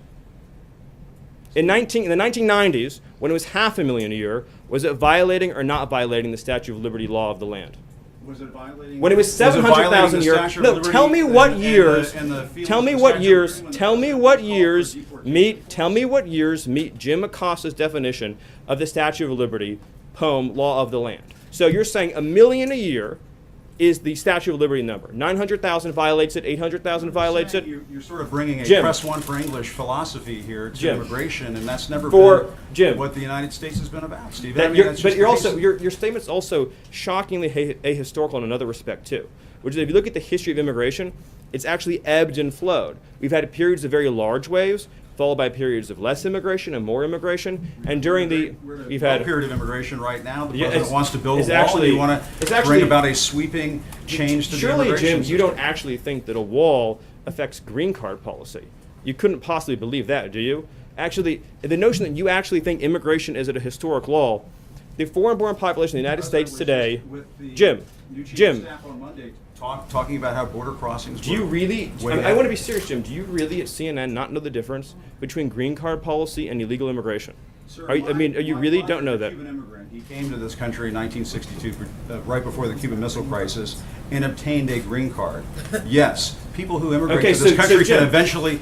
In the 1990s, when it was 500,000 a year, was it violating or not violating the Statue of Liberty law of the land? Was it violating? When it was 700,000 a year. No, tell me what years. Tell me what years. Tell me what years meet. Tell me what years meet Jim Acosta's definition of the Statue of Liberty poem law of the land. So you're saying 1 million a year is the Statue of Liberty number. 900,000 violates it. 800,000 violates it. You're sort of bringing a Jim. press one for English philosophy here to Jim. immigration, and that's never For been Jim. what the United States has been about, Stephen. That I mean, you're- that's but just you're the also basic- your statement's also shockingly ahistorical in another respect too, which is if you look at the history of immigration, it's actually ebbed and flowed. We've had periods of very large waves, followed by periods of less immigration and more immigration, and during the we've had a period of immigration right now. The Yeah, president it's- wants to build a it's wall, actually- and you want it's to actually- bring about a sweeping change to the Surely, immigration Jim, system. you don't actually think that a wall affects green card policy. You couldn't possibly believe that, do you? actually, the notion that you actually think immigration is a historic law, the foreign-born population in the United States today, Jim, talking about how border crossings. Do you really? I want to be serious, Jim. Do you really at CNN not know the difference between green card policy and illegal immigration? Sir, Are you really don't know that? Cuban immigrant. He came to this country in 1962, right before the Cuban Missile Crisis, and obtained a green card. Yes, people who immigrate to this country can eventually.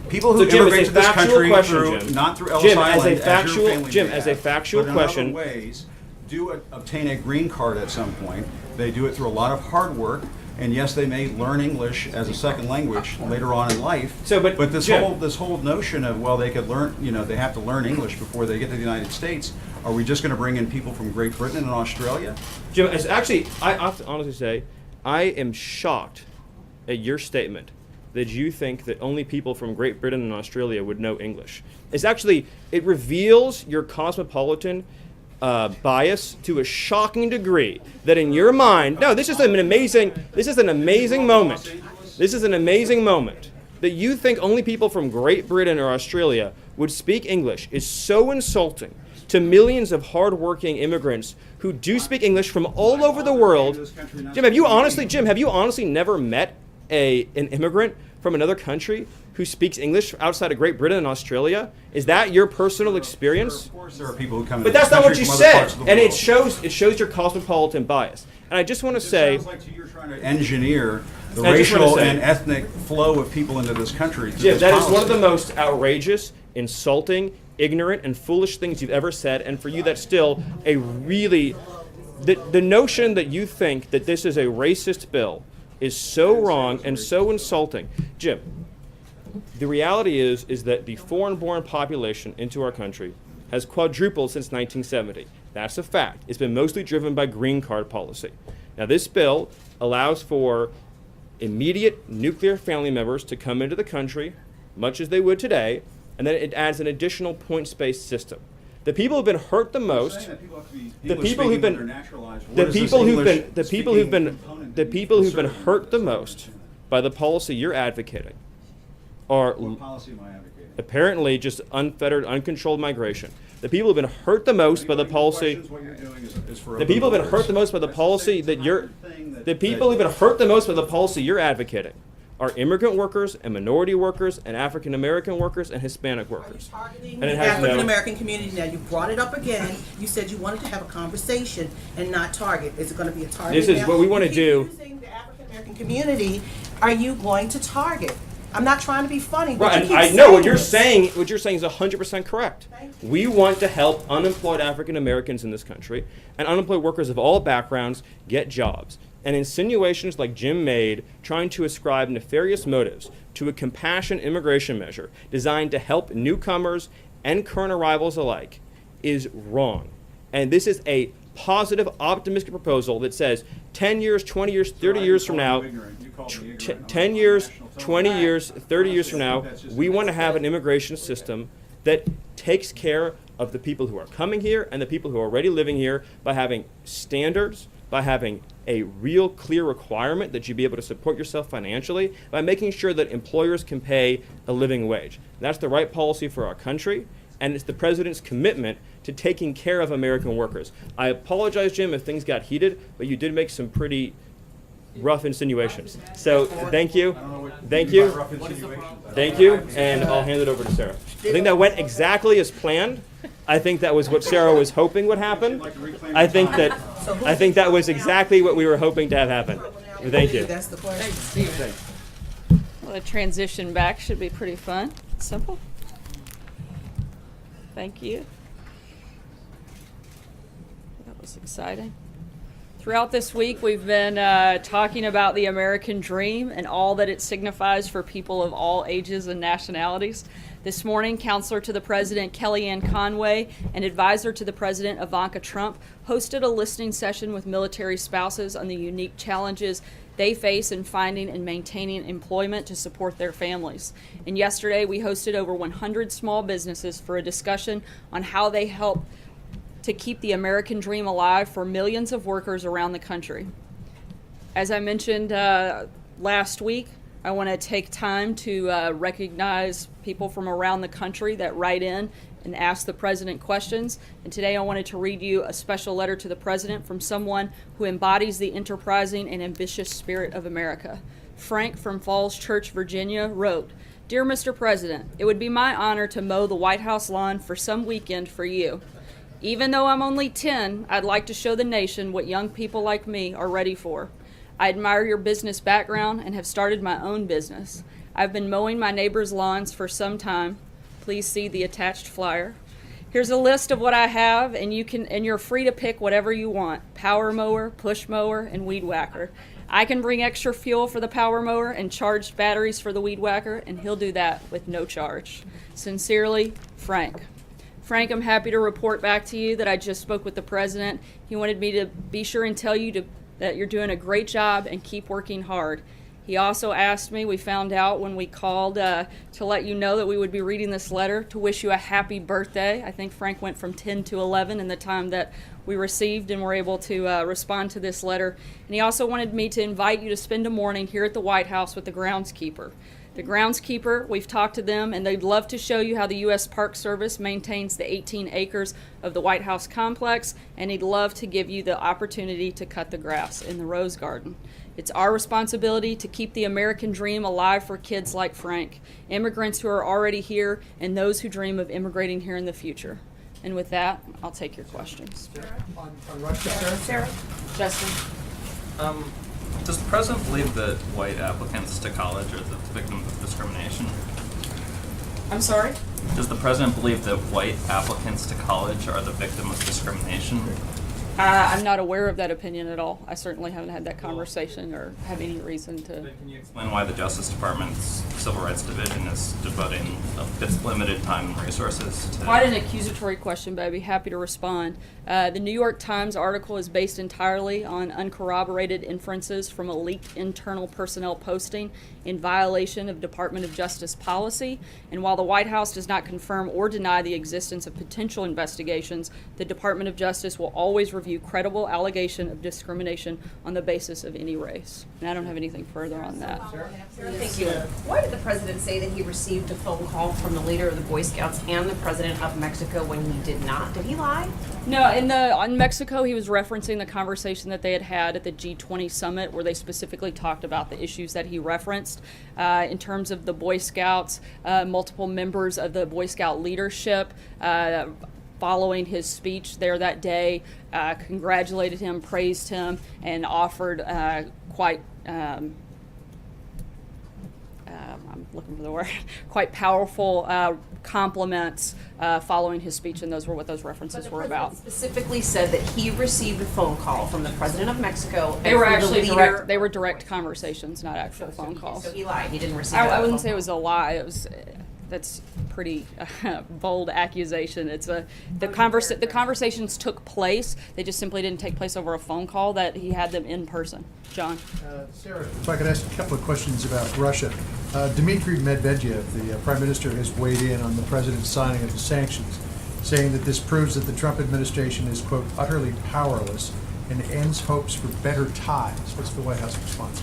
People who immigrate to this country not through Ellis Island, as a factual question, in other ways, do obtain a green card at some point. They do it through a lot of hard work, and yes, they may learn English as a second language later on in life. But this whole notion of, well, they could learn, they have to learn English before they get to the United States. Are we just going to bring in people from Great Britain and Australia? Jim, I have to honestly say, I am shocked at your statement that you think that only people from Great Britain and Australia would know English. It reveals your cosmopolitan bias to a shocking degree that in your mind, this is an amazing moment. This is an amazing moment that you think only people from Great Britain or Australia would speak English is so insulting to millions of hardworking immigrants who do speak English from all over the world. Jim, have you honestly never met an immigrant from another country who speaks English outside of Great Britain and Australia? Is that your personal experience? Of course, there are people who come. But that's not what you said, and it shows your cosmopolitan bias. And I just want to say, sounds like you're trying to engineer the racial and ethnic flow of people into this country. Jim, that is one of the most outrageous, insulting, ignorant, and foolish things you've ever said. And for you, that's still a really the notion that you think that this is a racist bill is so wrong and so insulting. Jim, the reality is that the foreign-born population into our country has quadrupled since 1970. That's a fact. It's been mostly driven by green card policy. Now, this bill allows for immediate nuclear family members to come into the country, much as they would today, and then it adds an additional points-based system. The people who've been hurt the most, the people who've been hurt the most by the policy you're advocating are what policy am I advocating? Apparently just unfettered, uncontrolled migration. The people who've been hurt the most by the policy. The people who've been hurt the most by the policy that you're. The people who've been hurt the most by the policy you're advocating are immigrant workers and minority workers and African American workers and Hispanic workers. And it has African American community. Now you brought it up again. You said you wanted to have a conversation and not target. Is it going to be a target? This is what we want to do. Using the African American community, are you going to target? I'm not trying to be funny. But right, I know what you're saying. What you're saying is 100% correct. We want to help unemployed African Americans in this country and unemployed workers of all backgrounds get jobs. And insinuations like Jim made, trying to ascribe nefarious motives to a compassionate immigration measure designed to help newcomers and current arrivals alike, is wrong. And this is a positive, optimistic proposal that says 10 years, 20 years, 30 years from now, 10 years, 20 years, 30 years from now, we want to have an immigration system that takes care of the people who are coming here and the people who are already living here by having standards, by having a real clear requirement that you be able to support yourself financially, by making sure that employers can pay a living wage. That's the right policy for our country, and it's the president's commitment to taking care of American workers. I apologize, Jim, if things got heated, but you did make some pretty rough insinuations. So thank you, and I'll hand it over to Sarah. I think that went exactly as planned. I think that was what Sarah was hoping would happen. I think that was exactly what we were hoping to have happen. Thank you. That's the question. Thanks, well, the transition back should be pretty fun. Simple. Thank you. That was exciting. Throughout this week, we've been talking about the American dream and all that it signifies for people of all ages and nationalities. This morning, Counselor to the President Kellyanne Conway and Advisor to the President Ivanka Trump hosted a listening session with military spouses on the unique challenges they face in finding and maintaining employment to support their families. And yesterday, we hosted over 100 small businesses for a discussion on how they help to keep the American dream alive for millions of workers around the country. As I mentioned last week, I want to take time to recognize people from around the country that write in and ask the president questions. And today I wanted to read you a special letter to the president from someone who embodies the enterprising and ambitious spirit of America. Frank from Falls Church, Virginia wrote, "Dear Mr. President, it would be my honor to mow the White House lawn for some weekend for you. Even though I'm only 10, I'd like to show the nation what young people like me are ready for. I admire your business background and have started my own business. I've been mowing my neighbors' lawns for some time. Please see the attached flyer. Here's a list of what I have, and you're free to pick whatever you want: power mower, push mower, and weed whacker. I can bring extra fuel for the power mower and charged batteries for the weed whacker, and he'll do that with no charge. Sincerely, Frank." Frank, I'm happy to report back to you that I just spoke with the president. He wanted me to be sure and tell you that you're doing a great job and keep working hard. He also asked me, we found out when we called to let you know that we would be reading this letter, to wish you a happy birthday. I think Frank went from 10 to 11 in the time that we received and were able to respond to this letter. And he also wanted me to invite you to spend a morning here at the White House with the groundskeeper. The groundskeeper, we've talked to them, and they'd love to show you how the U.S. Park Service maintains the 18 acres of the White House complex, and he'd love to give you the opportunity to cut the grass in the Rose Garden. It's our responsibility to keep the American dream alive for kids like Frank, immigrants who are already here, and those who dream of immigrating here in the future. And with that, I'll take your questions. On Russia, Sarah? Justin? Does the president believe that white applicants to college are the victims of discrimination? I'm sorry? Does the president believe that white applicants to college are the victim of discrimination? I'm not aware of that opinion at all. I certainly haven't had that conversation or have any reason to. Can you explain why the Justice Department's Civil Rights Division is devoting its limited time and resources to... Quite an accusatory question, but I'd be happy to respond. The New York Times article is based entirely on uncorroborated inferences from a leaked internal personnel posting in violation of Department of Justice policy. And while the White House does not confirm or deny the existence of potential investigations, the Department of Justice will always review credible allegation of discrimination on the basis of any race. And I don't have anything further on that. Thank you. Why did the president say that he received a phone call from the leader of the Boy Scouts and the president of Mexico when he did not? Did he lie? No, on Mexico, he was referencing the conversation that they had at the G20 summit, where they specifically talked about the issues that he referenced. In terms of the Boy Scouts, multiple members of the Boy Scout leadership, following his speech there that day, congratulated him, praised him, and offered quite I'm looking for the word, quite powerful compliments following his speech, and those were what those references were about. Specifically said that he received a phone call from the president of Mexico. They were actually direct conversations, not actual phone calls. So he lied. He didn't receive. I wouldn't say it was a lie. It was. That's pretty bold accusation. It's the conversations took place. They just simply didn't take place over a phone call. That he had them in person. John. Sarah, if I could ask a couple of questions about Russia. Dmitry Medvedev, the prime minister, has weighed in on the president's signing of the sanctions, saying that this proves that the Trump administration is, quote, utterly powerless and ends hopes for better ties. What's the White House response?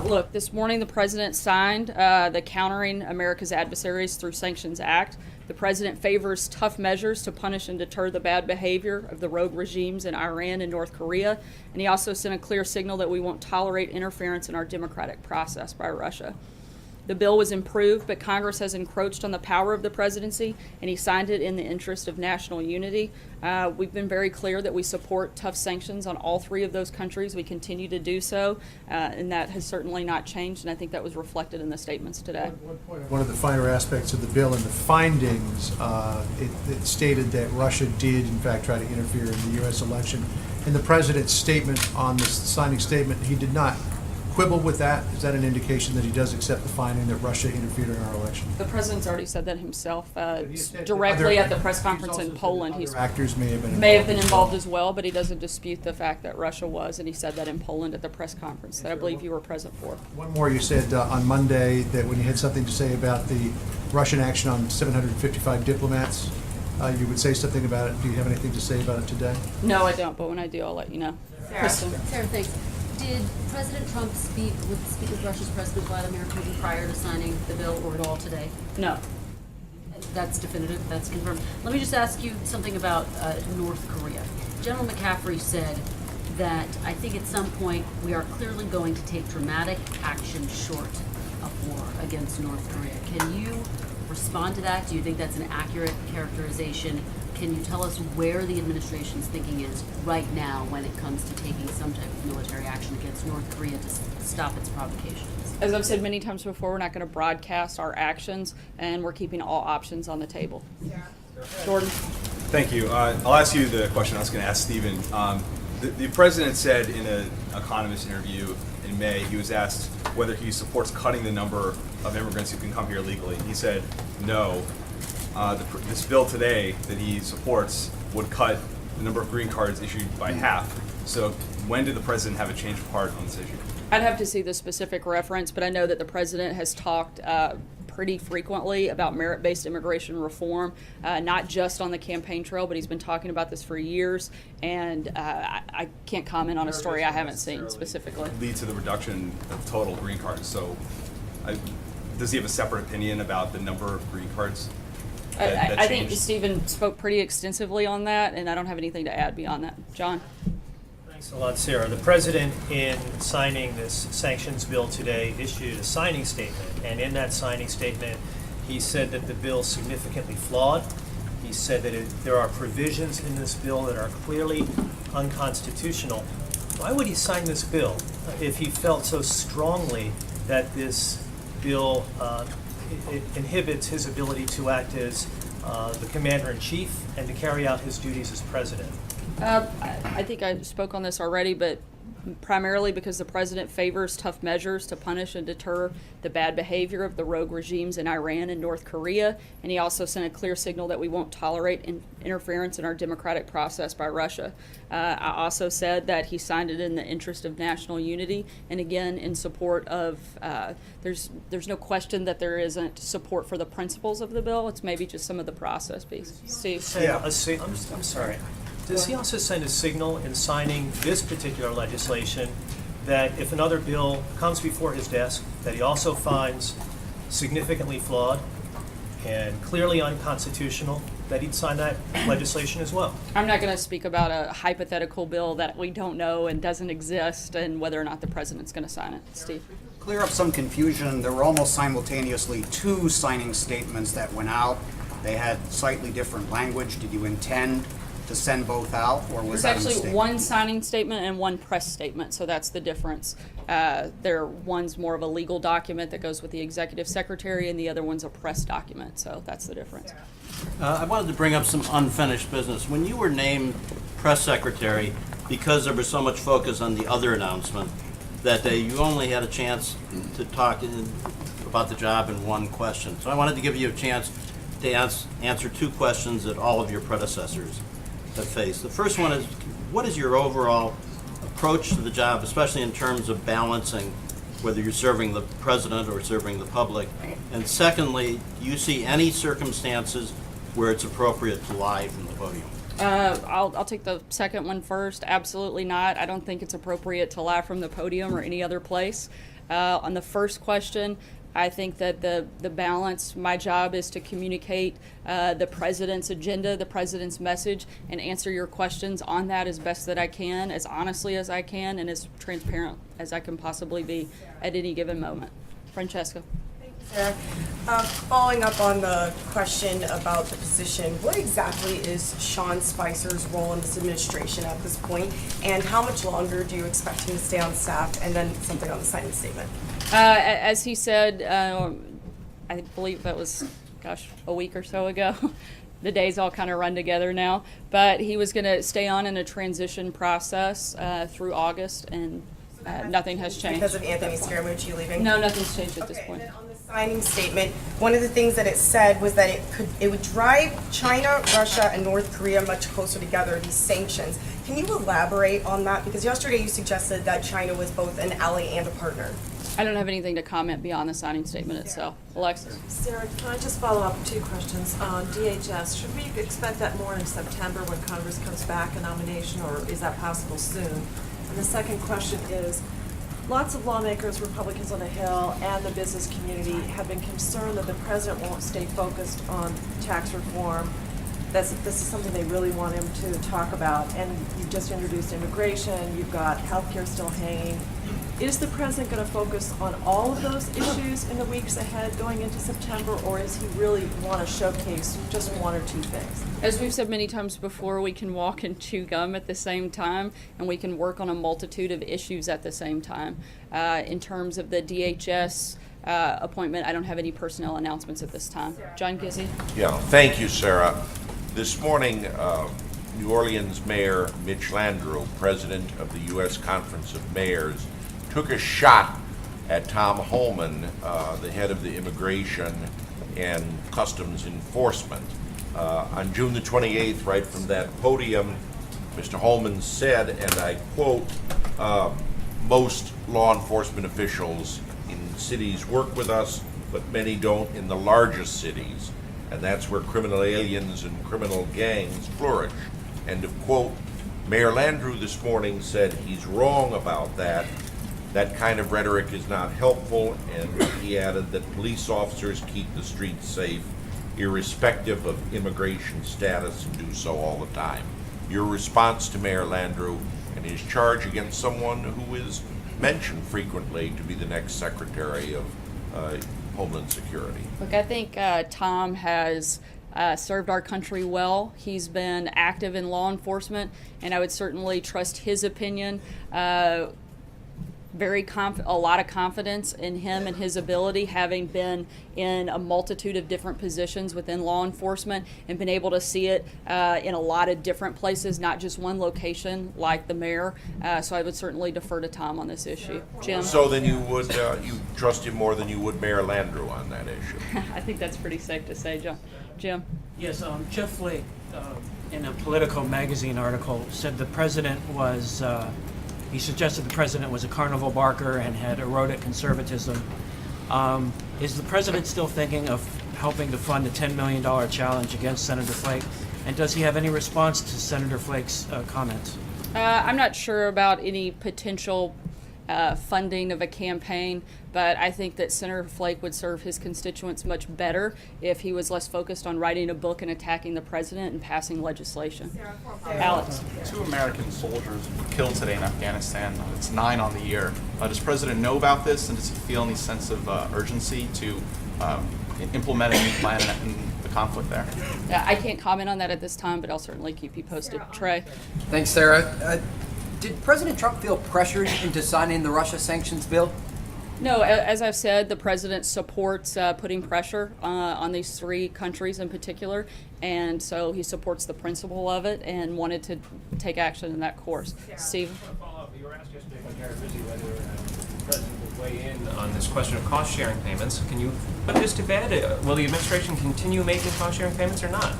Look, this morning the president signed the Countering America's Adversaries Through Sanctions Act. The president favors tough measures to punish and deter the bad behavior of the rogue regimes in Iran and North Korea. And he also sent a clear signal that we won't tolerate interference in our democratic process by Russia. The bill was improved, but Congress has encroached on the power of the presidency, and he signed it in the interest of national unity. We've been very clear that we support tough sanctions on all three of those countries. We continue to do so, and that has certainly not changed, and I think that was reflected in the statements today. One of the finer aspects of the bill and the findings, it stated that Russia did, in fact, try to interfere in the U.S. election. In the president's statement, on the signing statement, he did not quibble with that. Is that an indication that he does accept the finding that Russia interfered in our election? The president's already said that himself directly at the press conference in Poland. Other actors may have been involved as well, but he doesn't dispute the fact that Russia was, and he said that in Poland at the press conference that I believe you were present for. One more, you said on Monday that when you had something to say about the Russian action on 755 diplomats, you would say something about it. Do you have anything to say about it today? No, I don't, but when I do, I'll let you know. Sarah, thanks. Did President Trump speak with Russia's President Vladimir Putin prior to signing the bill or at all today? No. That's definitive, that's confirmed. Let me just ask you something about North Korea. General McCaffrey said that I think at some point we are clearly going to take dramatic action short of war against North Korea. Can you respond to that? Do you think that's an accurate characterization? Can you tell us where the administration's thinking is right now when it comes to taking some type of military action against North Korea to stop its provocations? As I've said many times before, we're not going to broadcast our actions, and we're keeping all options on the table. Jordan? Thank you. I'll ask you the question I was going to ask Stephen. The president said in an Economist interview in May, he was asked whether he supports cutting the number of immigrants who can come here legally. He said no. This bill today that he supports would cut the number of green cards issued by half. So when did the president have a change of heart on this issue? I'd have to see the specific reference, but I know that the president has talked pretty frequently about merit-based immigration reform, not just on the campaign trail, but he's been talking about this for years, and I can't comment on a story I haven't seen specifically. Lead to the reduction of total green cards. So does he have a separate opinion about the number of green cards? I think Stephen spoke pretty extensively on that, and I don't have anything to add beyond that. John? Thanks a lot, Sarah. The president, in signing this sanctions bill today, issued a signing statement. And in that signing statement, he said that the bill is significantly flawed. He said that there are provisions in this bill that are clearly unconstitutional. Why would he sign this bill if he felt so strongly that this bill it inhibits his ability to act as the commander-in-chief and to carry out his duties as president? I think I spoke on this already, but primarily because the president favors tough measures to punish and deter the bad behavior of the rogue regimes in Iran and North Korea, and he also sent a clear signal that we won't tolerate interference in our democratic process by Russia. I also said that he signed it in the interest of national unity, and again in support of, there's no question that there isn't support for the principles of the bill, it's maybe just some of the process piece. Steve? I'm sorry. Does he also send a signal in signing this particular legislation that if another bill comes before his desk that he also finds significantly flawed and clearly unconstitutional, that he'd sign that legislation as well? I'm not going to speak about a hypothetical bill that we don't know and doesn't exist and whether or not the president's going to sign it. Steve? Clear up some confusion. There were almost simultaneously two signing statements that went out. They had slightly different language. Did you intend to send both out, or was that a mistake? There's actually one signing statement and one press statement, so that's the difference. One's more of a legal document that goes with the executive secretary, and the other one's a press document, so that's the difference. I wanted to bring up some unfinished business. When you were named press secretary, because there was so much focus on the other announcement that day, you only had a chance to talk about the job in one question. So I wanted to give you a chance to answer two questions that all of your predecessors have faced. The first one is, what is your overall approach to the job, especially in terms of balancing whether you're serving the president or serving the public? And secondly, do you see any circumstances where it's appropriate to lie from the podium? I'll take the second one first. Absolutely not. I don't think it's appropriate to lie from the podium or any other place. On the first question, I think that the balance, my job is to communicate the president's agenda, the president's message, and answer your questions on that as best that I can, as honestly as I can, and as transparent as I can possibly be at any given moment. Francesca. Sarah, following up on the question about the position, what exactly is Sean Spicer's role in this administration at this point, and how much longer do you expect him to stay on staff? And then something on the signing statement. As he said, I believe that was, a week or so ago. The days all kind of run together now. But he was going to stay on in a transition process through August, and nothing has changed. Because of Anthony Scaramucci leaving? No, nothing's changed at this point. And then on the signing statement, one of the things that it said was that it would drive China, Russia, and North Korea much closer together, these sanctions. Can you elaborate on that? Because yesterday you suggested that China was both an ally and a partner. I don't have anything to comment beyond the signing statement itself. Alexis? Sarah, can I just follow up two questions on DHS? Should we expect that more in September when Congress comes back, a nomination, or is that possible soon? And the second question is, lots of lawmakers, Republicans on the Hill, and the business community have been concerned that the president won't stay focused on tax reform. This is something they really want him to talk about. And you've just introduced immigration, you've got healthcare still hanging. Is the president going to focus on all of those issues in the weeks ahead going into September, or is he really want to showcase just one or two things? As we've said many times before, we can walk and chew gum at the same time, and we can work on a multitude of issues at the same time. In terms of the DHS appointment, I don't have any personnel announcements at this time. John Gizzi? Yeah, thank you, Sarah. This morning, New Orleans Mayor Mitch Landrieu, president of the U.S. Conference of Mayors, took a shot at Tom Homan, the head of the Immigration and Customs Enforcement. On June the 28th, right from that podium, Mr. Holman said, and I quote, most law enforcement officials in cities work with us, but many don't in the largest cities, and that's where criminal aliens and criminal gangs flourish. End of quote. Mayor Landrieu this morning said he's wrong about that. That kind of rhetoric is not helpful, and he added that police officers keep the streets safe, irrespective of immigration status, and do so all the time. Your response to Mayor Landrieu and his charge against someone who is mentioned frequently to be the next Secretary of Homeland Security? Look, I think Tom has served our country well. He's been active in law enforcement, and I would certainly trust his opinion. A lot of confidence in him and his ability, having been in a multitude of different positions within law enforcement and been able to see it in a lot of different places, not just one location like the mayor. So I would certainly defer to Tom on this issue. Jim? So then you would you trust him more than you would Mayor Landrieu on that issue? I think that's pretty safe to say, Jim. Yes, Jeff Flake, in a Politico magazine article, said the president was he suggested the president was a carnival barker and had eroded conservatism. Is the president still thinking of helping to fund a $10 million challenge against Senator Flake? And does he have any response to Senator Flake's comments? I'm not sure about any potential funding of a campaign, but I think that Senator Flake would serve his constituents much better if he was less focused on writing a book and attacking the president and passing legislation. Alex. 2 American soldiers were killed today in Afghanistan. It's 9 on the year. Does the president know about this, and does he feel any sense of urgency to implement a new plan in the conflict there? I can't comment on that at this time, but I'll certainly keep you posted. Trey. Thanks, Sarah. Did President Trump feel pressured into signing the Russia sanctions bill? No, as I've said, the president supports putting pressure on these 3 countries in particular, and so he supports the principle of it and wanted to take action in that course. Steve? You were asked yesterday by Garrett Rizzi whether the president would weigh in on this question of cost-sharing payments. Can you put this to bed? Will the administration continue making cost-sharing payments or not?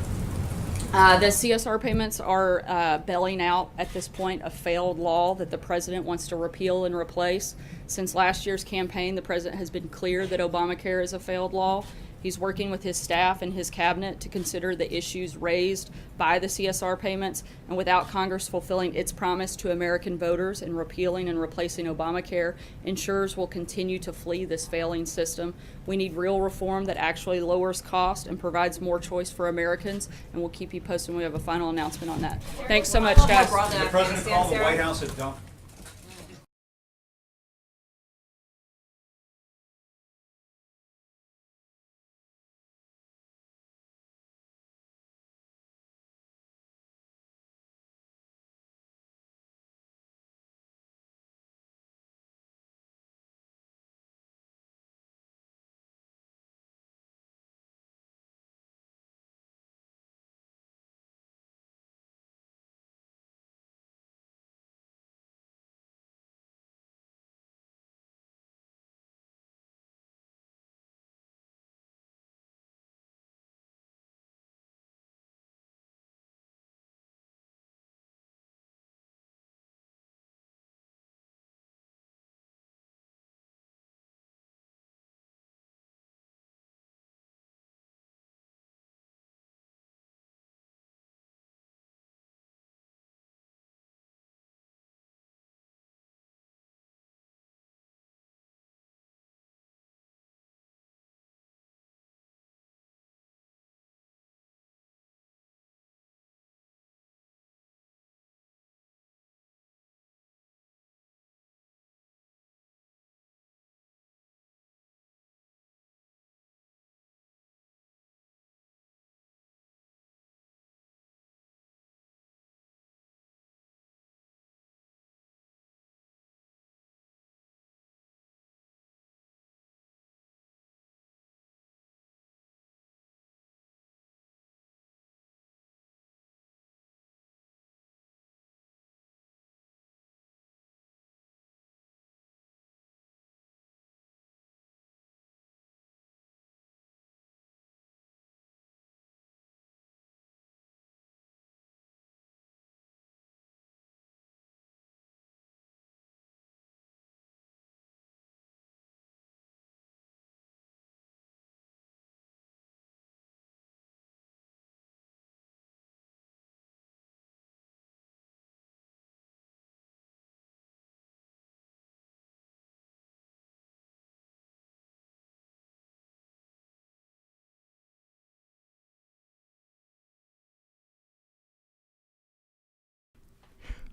The CSR payments are bailing out at this point a failed law that the president wants to repeal and replace. Since last year's campaign, the president has been clear that Obamacare is a failed law. He's working with his staff and his cabinet to consider the issues raised by the CSR payments, and without Congress fulfilling its promise to American voters in repealing and replacing Obamacare, insurers will continue to flee this failing system. We need real reform that actually lowers cost and provides more choice for Americans, and we'll keep you posted when we have a final announcement on that. Thanks so much, guys. The president called the White House at dump.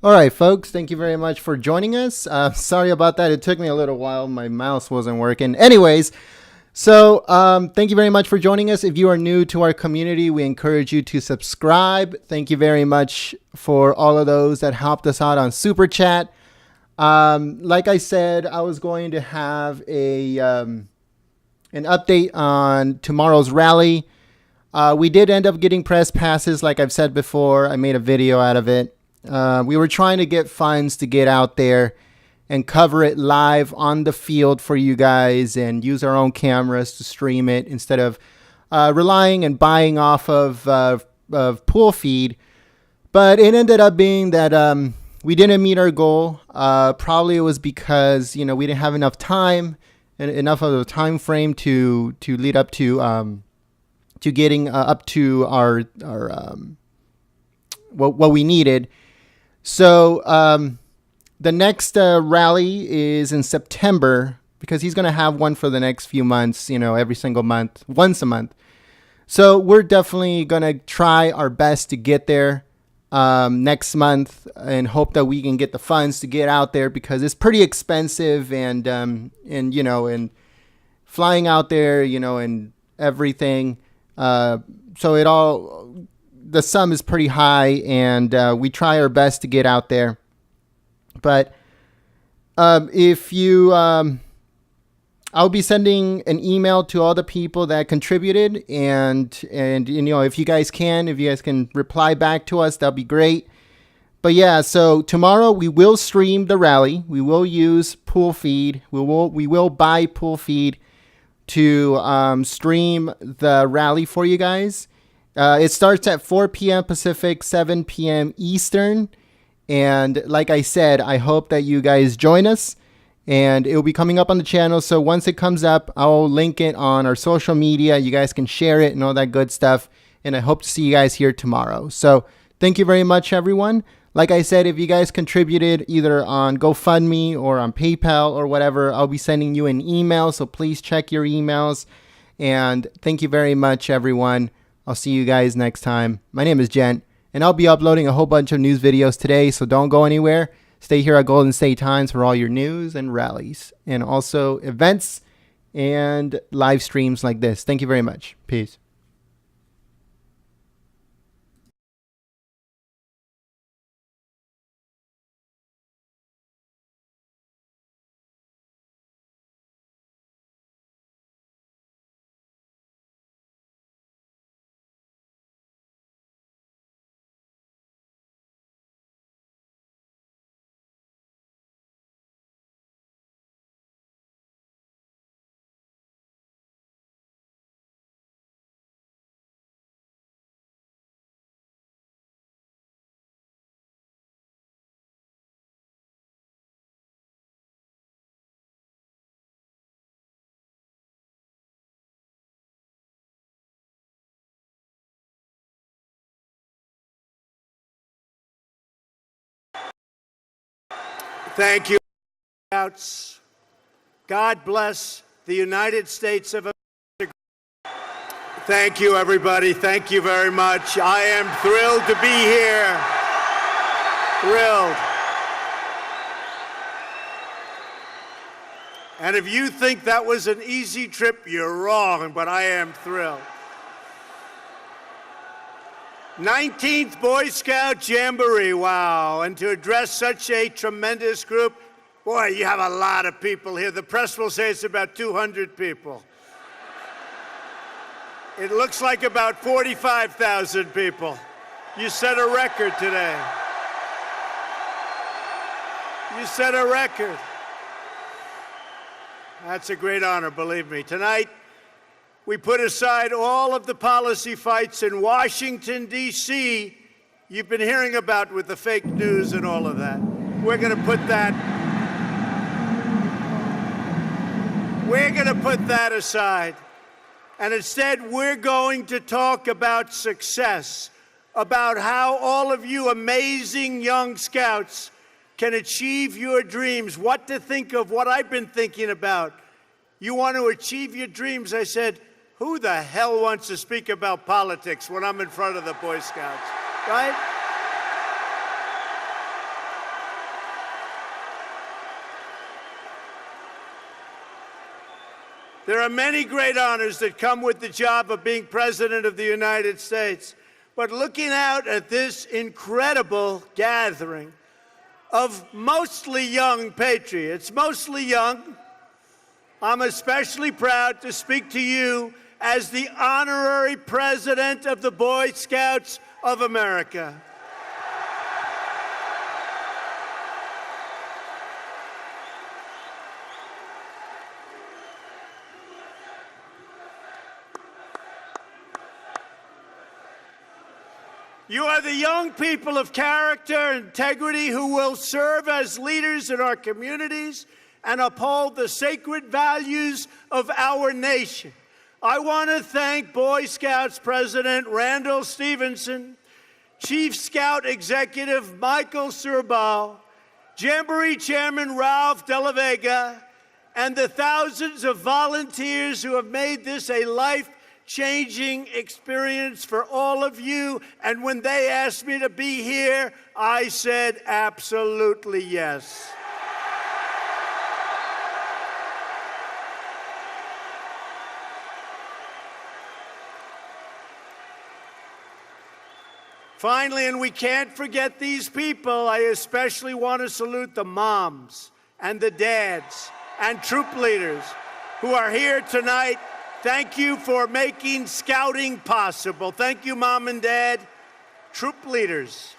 All right, folks, thank you very much for joining us. Sorry about that. It took me a little while. My mouse wasn't working. Anyways, so thank you very much for joining us. If you are new to our community, we encourage you to subscribe. Thank you very much for all of those that helped us out on Super Chat. Like I said, I was going to have an update on tomorrow's rally. We did end up getting press passes, like I've said before. I made a video out of it. We were trying to get funds to get out there and cover it live on the field for you guys and use our own cameras to stream it instead of relying and buying off of pool feed. But it ended up being that we didn't meet our goal. Probably it was because, we didn't have enough time and enough of a time frame to lead up to getting up to our what we needed. So the next rally is in September because he's going to have one for the next few months, every single month, once a month. So we're definitely going to try our best to get there next month and hope that we can get the funds to get out there because it's pretty expensive and flying out there, and everything. So the sum is pretty high and we try our best to get out there. But if you, I'll be sending an email to all the people that contributed and if you guys can reply back to us, that'll be great. But yeah, so tomorrow we will stream the rally. We will use pool feed. We will buy pool feed to stream the rally for you guys. It starts at 4 p.m. Pacific, 7 p.m. Eastern. And like I said, I hope that you guys join us. And it will be coming up on the channel. So once it comes up, I'll link it on our social media. You guys can share it and all that good stuff. And I hope to see you guys here tomorrow. So thank you very much, everyone. Like I said, if you guys contributed either on GoFundMe or on PayPal or whatever, I'll be sending you an email. So please check your emails. And thank you very much, everyone. I'll see you guys next time. My name is Gent, and I'll be uploading a whole bunch of news videos today, so don't go anywhere. Stay here at Golden State Times for all your news and rallies, and also events and live streams like this. Thank you very much. Peace. Thank you. God bless the United States of America. Thank you, everybody. Thank you very much. I am thrilled to be here. Thrilled. And if you think that was an easy trip, you're wrong, but I am thrilled. 19th Boy Scout Jamboree, wow. And to address such a tremendous group, boy, you have a lot of people here. The press will say it's about 200 people. It looks like about 45,000 people. You set a record today. You set a record. That's a great honor, believe me. Tonight, we put aside all of the policy fights in Washington, D.C. you've been hearing about with the fake news and all of that. We're going to put that aside. And instead, we're going to talk about success, about how all of you amazing young scouts can achieve your dreams, what to think of, what I've been thinking about. You want to achieve your dreams? I said, who the hell wants to speak about politics when I'm in front of the Boy Scouts, right? There are many great honors that come with the job of being President of the United States. But looking out at this incredible gathering of mostly young patriots, mostly young, I'm especially proud to speak to you as the honorary president of the Boy Scouts of America. You are the young people of character and integrity who will serve as leaders in our communities and uphold the sacred values of our nation. I want to thank Boy Scouts President Randall Stevenson, Chief Scout Executive Michael Surbal, Jamboree Chairman Ralph De La Vega, and the thousands of volunteers who have made this a life-changing experience for all of you. And when they asked me to be here, I said absolutely yes. Finally, and we can't forget these people, I especially want to salute the moms and the dads and troop leaders who are here tonight. Thank you for making scouting possible. Thank you, Mom and Dad. Troop leaders,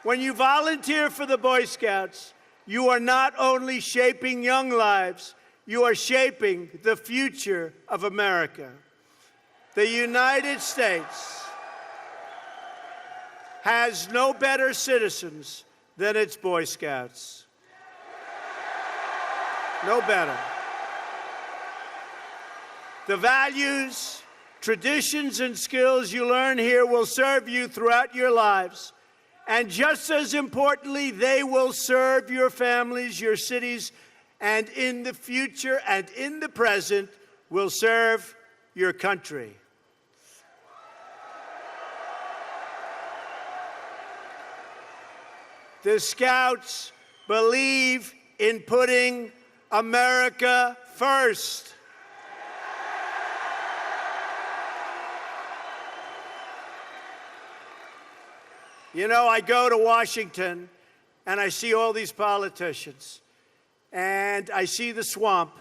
when you volunteer for the Boy Scouts, you are not only shaping young lives, you are shaping the future of America. The United States has no better citizens than its Boy Scouts. No better. The values, traditions, and skills you learn here will serve you throughout your lives. And just as importantly, they will serve your families, your cities, and in the future and in the present will serve your country. The Scouts believe in putting America first. You know, I go to Washington and I see all these politicians and I see the swamp,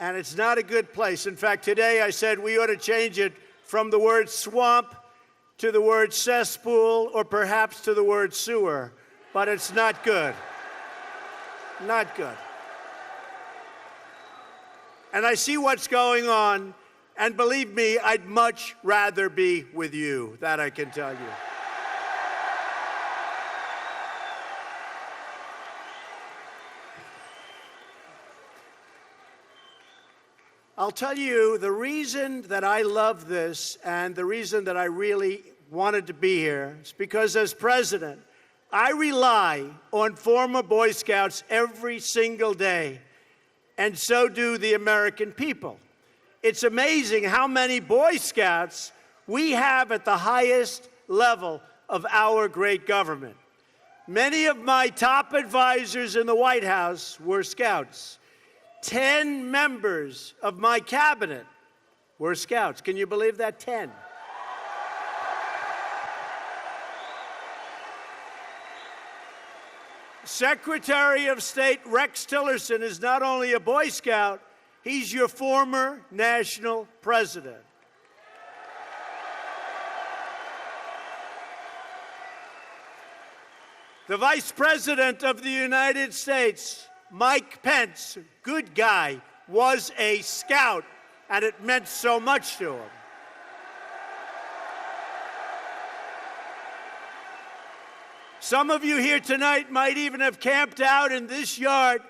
and it's not a good place. In fact, today I said we ought to change it from the word swamp to the word cesspool, or perhaps to the word sewer. But it's not good. Not good. And I see what's going on, and believe me, I'd much rather be with you. That I can tell you. I'll tell you the reason that I love this and the reason that I really wanted to be here is because as president, I rely on former Boy Scouts every single day, and so do the American people. It's amazing how many Boy Scouts we have at the highest level of our great government. Many of my top advisors in the White House were Scouts. 10 members of my cabinet were Scouts. Can you believe that? 10. Secretary of State Rex Tillerson is not only a Boy Scout, he's your former national president. The Vice President of the United States, Mike Pence, good guy, was a Scout, and it meant so much to him. Some of you here tonight might even have camped out in this yard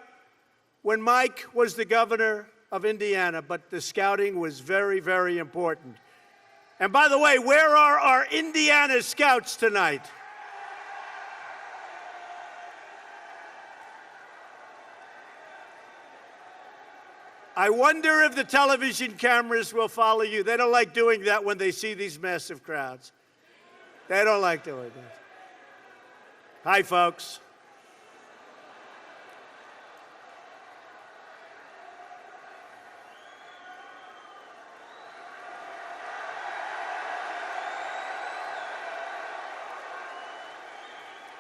when Mike was the governor of Indiana, but the scouting was very, very important. And by the way, where are our Indiana Scouts tonight? I wonder if the television cameras will follow you. They don't like doing that when they see these massive crowds. They don't like doing that. Hi, folks.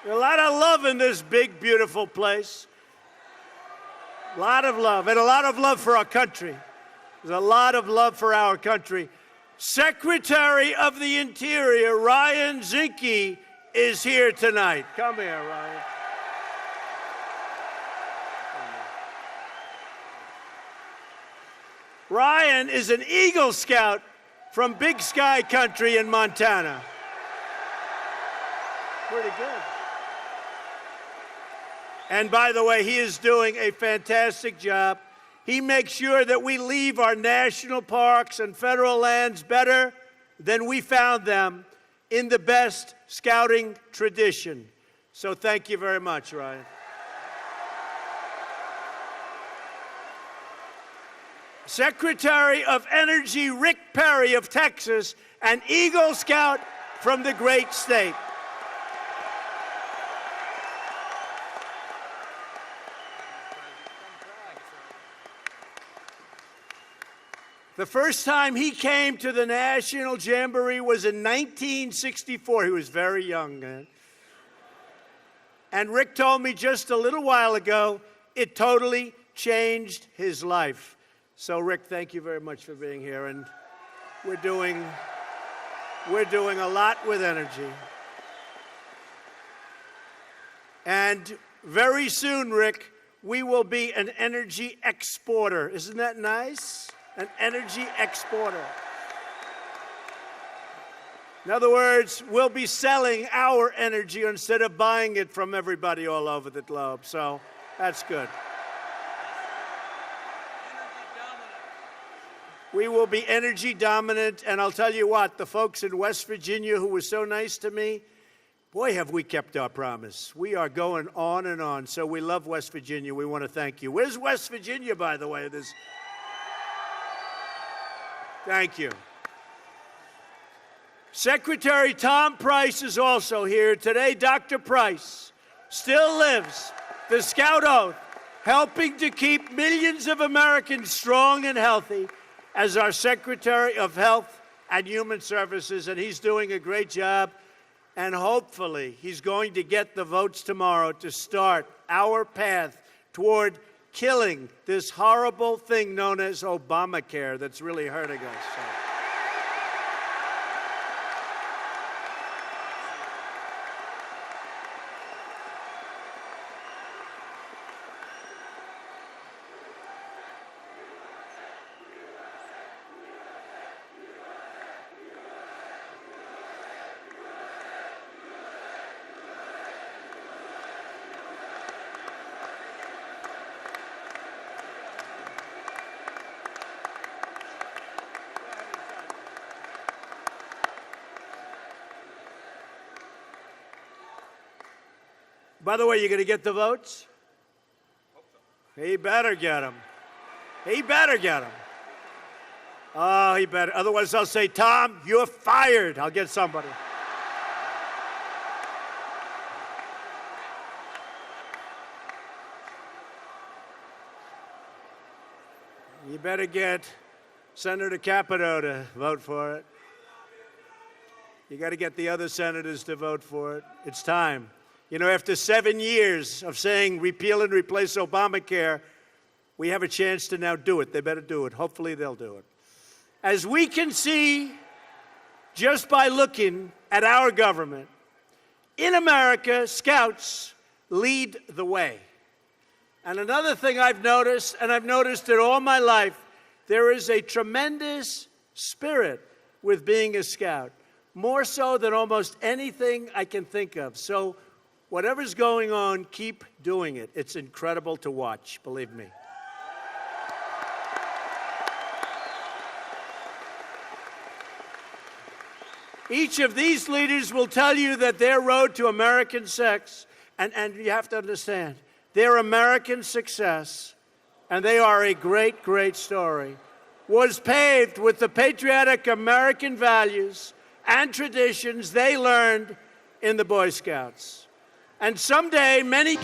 A lot of love in this big, beautiful place. A lot of love, and a lot of love for our country. There's a lot of love for our country. Secretary of the Interior, Ryan Zinke, is here tonight. Come here, Ryan. Ryan is an Eagle Scout from Big Sky Country in Montana. Pretty good. And by the way, he is doing a fantastic job. He makes sure that we leave our national parks and federal lands better than we found them, in the best scouting tradition. So thank you very much, Ryan. Secretary of Energy Rick Perry of Texas, an Eagle Scout from the great state. The first time he came to the National Jamboree was in 1964. He was very young then. And Rick told me just a little while ago, it totally changed his life. So Rick, thank you very much for being here. And we're doing a lot with energy. And very soon, Rick, we will be an energy exporter. Isn't that nice? An energy exporter. In other words, we'll be selling our energy instead of buying it from everybody all over the globe. So that's good. We will be energy dominant, and I'll tell you what, the folks in West Virginia who were so nice to me, boy, have we kept our promise. We are going on and on, so we love West Virginia. We want to thank you. Where's West Virginia, by the way? Thank you. Secretary Tom Price is also here today. Dr. Price still lives the Scout Oath, helping to keep millions of Americans strong and healthy as our Secretary of Health and Human Services, and he's doing a great job. And hopefully, he's going to get the votes tomorrow to start our path toward killing this horrible thing known as Obamacare that's really hurting us. So. By the way, you going to get the votes? He better get them. He better get them. Oh, he better. Otherwise, I'll say, Tom, you're fired. I'll get somebody. You better get Senator Capito to vote for it. You got to get the other senators to vote for it. It's time. You know, after 7 years of saying repeal and replace Obamacare, we have a chance to now do it. They better do it. Hopefully they'll do it. As we can see just by looking at our government, in America, Scouts lead the way. And another thing I've noticed, and I've noticed it all my life, there is a tremendous spirit with being a Scout, more so than almost anything I can think of. So whatever's going on, keep doing it. It's incredible to watch, believe me. Each of these leaders will tell you that their road to American sex, and you have to understand, their American success, and they are a great, great story, was paved with the patriotic American values and traditions they learned in the Boy Scouts. And someday, many...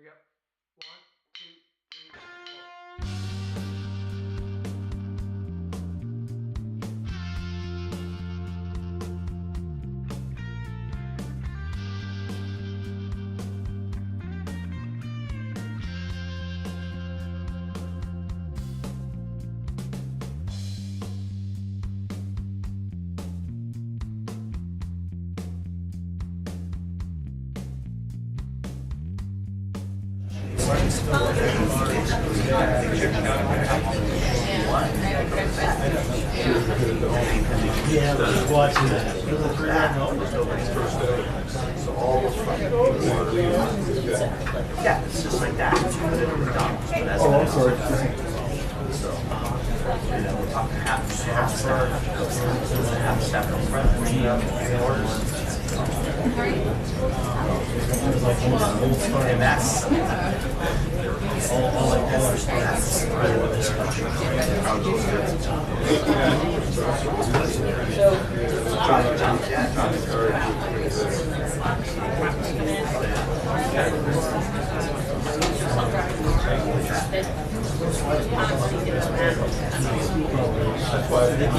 we go. 1, 2, 3, 4. Yeah, it's just like that. Oh, I'm sorry. And then we'll talk half step in front. And that's all like this. That's what this That's why I've never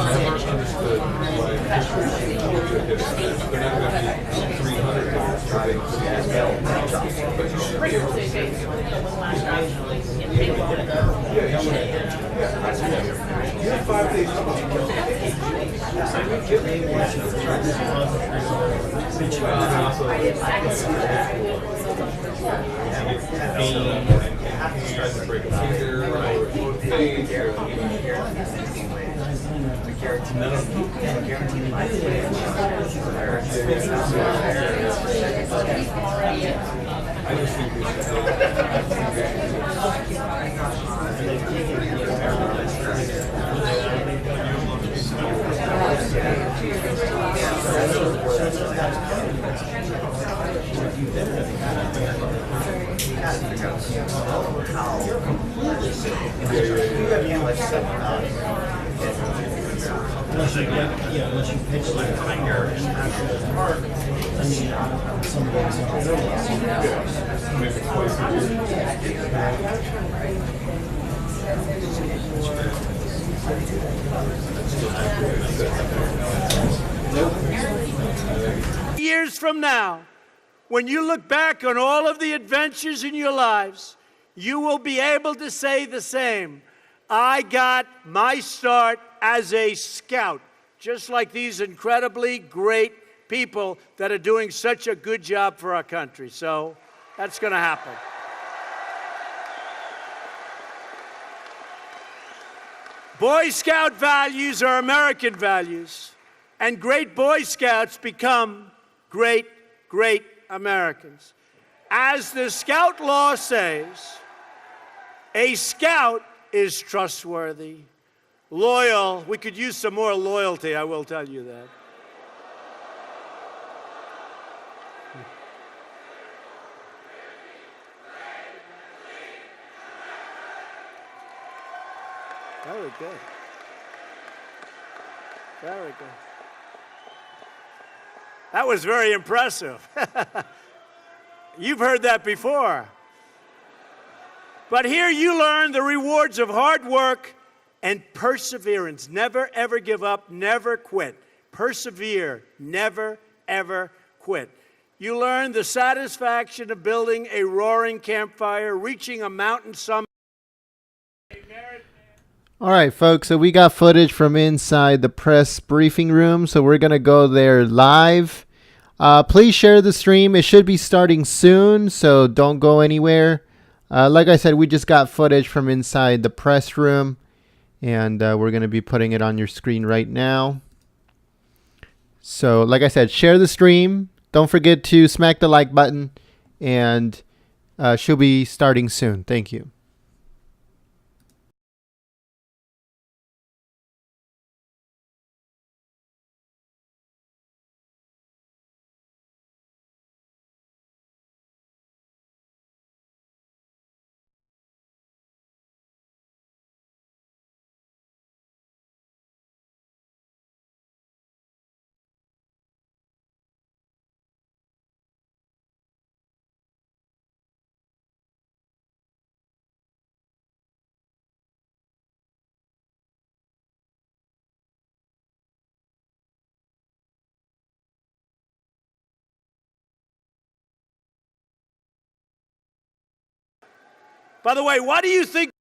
understood why history they're not going to be 300 trying to but you should be able to you have 5 days to break a finger or fade I just think we Unless you pitch the finger and actually part, I mean, some of Years from now, when you look back on all of the adventures in your lives, you will be able to say the same. I got my start as a scout, just like these incredibly great people that are doing such a good job for our country. So that's going to happen. Boy Scout values are American values, and great Boy Scouts become great, great Americans. As the Scout law says, a Scout is trustworthy, loyal. We could use some more loyalty, I will tell you that. Very good. Very good. That was very impressive. You've heard that before. But here you learn the rewards of hard work and perseverance. Never, ever give up. Never quit. Persevere. Never, ever quit. You learn the satisfaction of building a roaring campfire, reaching a mountain summit. All right, folks, so we got footage from inside the press briefing room, so we're going to go there live. Please share the stream. It should be starting soon, so don't go anywhere. Like I said, we just got footage from inside the press room, and we're going to be putting it on your screen right now. So, like I said, share the stream. Don't forget to smack the like button, and she'll be starting soon. Thank you. By the way, why do you think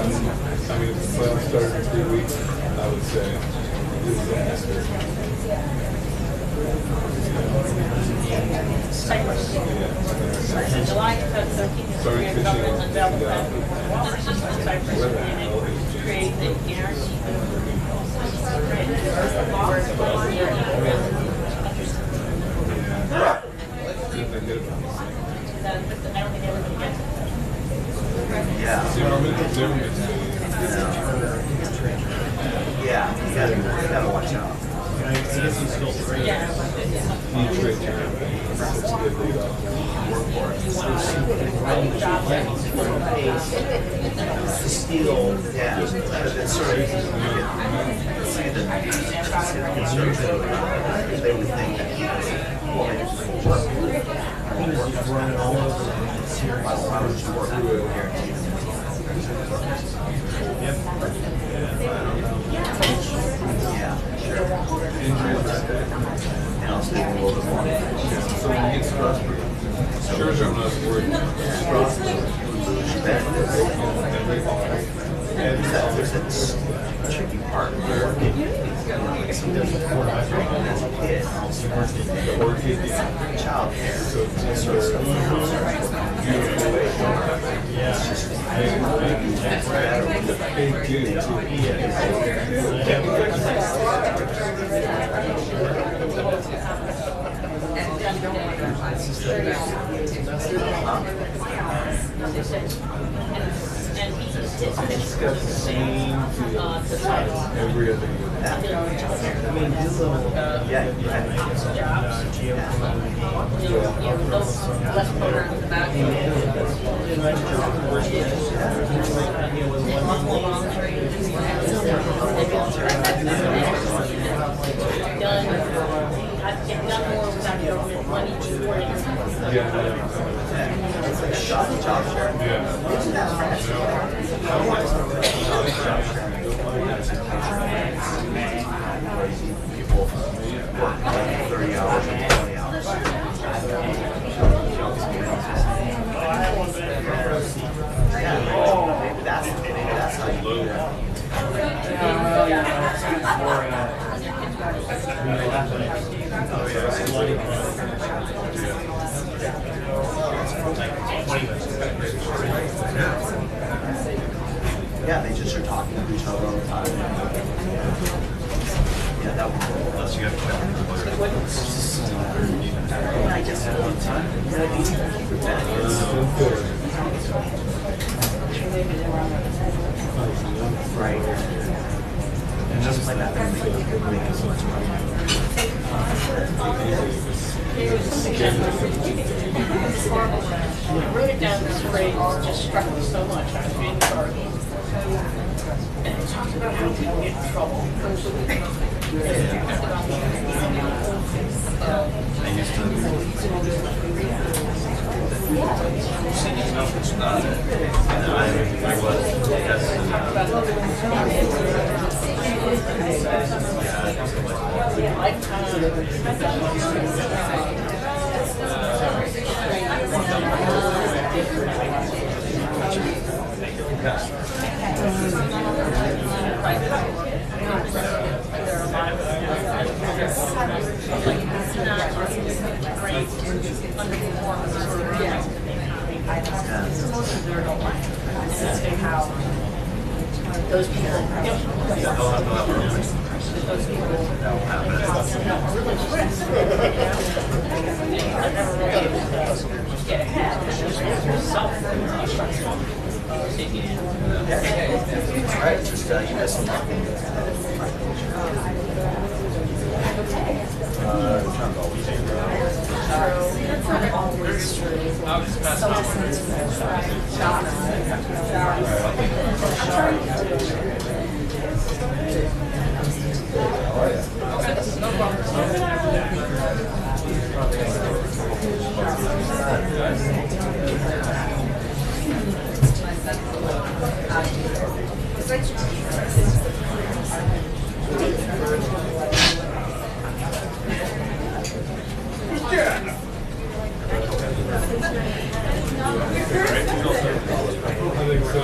I mean, if the playoffs started in 3 weeks, I would say disaster. July 13th, Started pitching in unveiled the plan for Cyprus, where the hell is create the guarantee. Yeah, you gotta watch out. I guess he's still free. Steel, yeah, that's sort of, see the conservative, they would think that he was running all over the series. Why would you work guaranteed? Yep. Yeah, sure. And I'll stay a little bit more. So when you get Strasburg, sure, I'm not worried. Strasburg would lose benefits. And that's the tricky part. Some different quarterbacks as a kid, child care, so that sort of stuff. Yeah. Big dude, It's got the same every other year. I mean, his little, yeah, you had Less programs about you. I've done more without government money supporting. it's like a job share. People work like 30 hours and 20 hours. Maybe that's how you do that. Yeah, they just are talking to each other all the time. Yeah, that would be cool. Unless you have I guess at one time. Right. And just like that, they make as much money. I wrote it down, this phrase just struck me so much. I was reading the article. And it talked about how people get in trouble. I used to. It's not. And I was. Those people, get ahead. That's right. Just you miss them. I think so.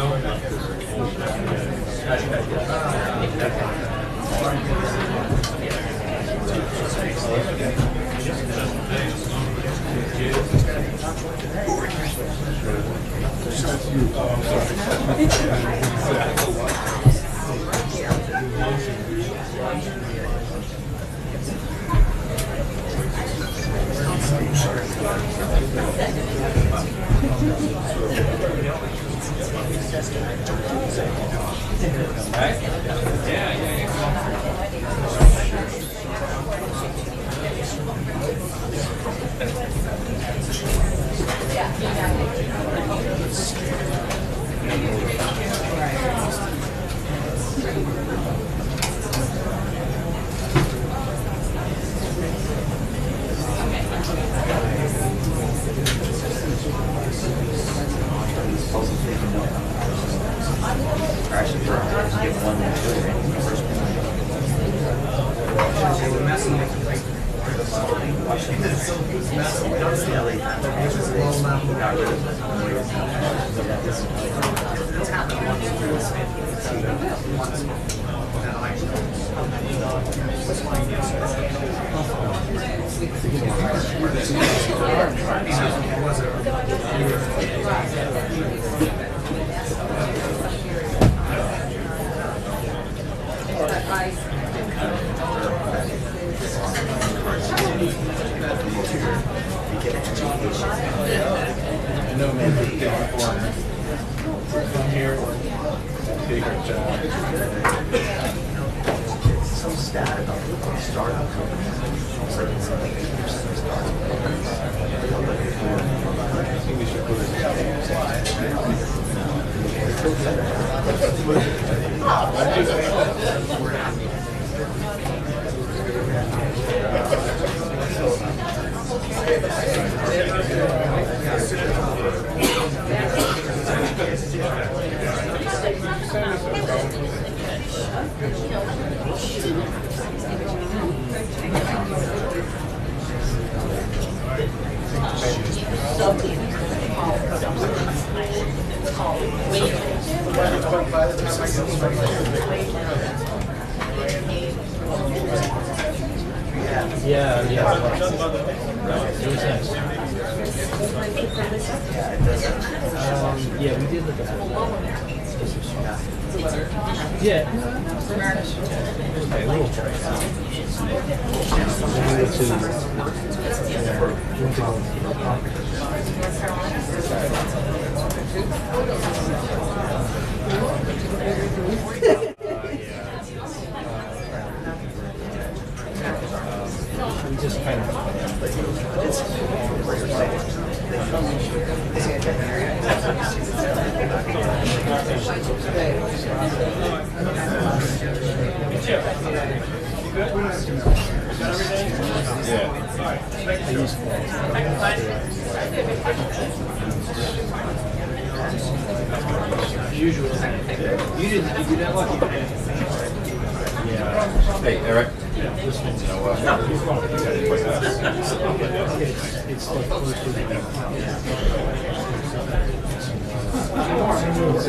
Hey, Eric. I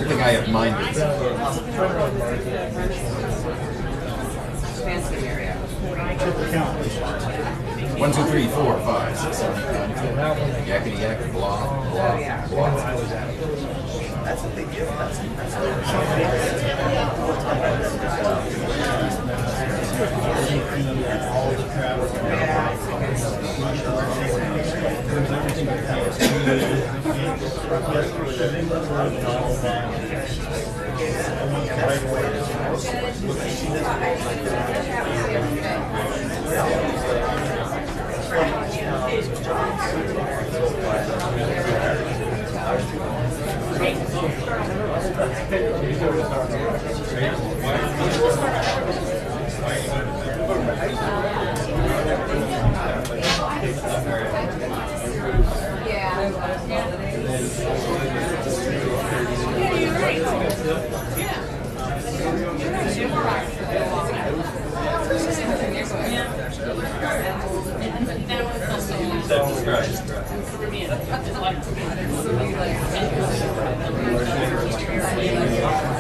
think I have mine. 1, 2, 3, 4, 5, 6, 7, 8, 9, 10. Yakety yak, blah, blah, blah. That's a big deal.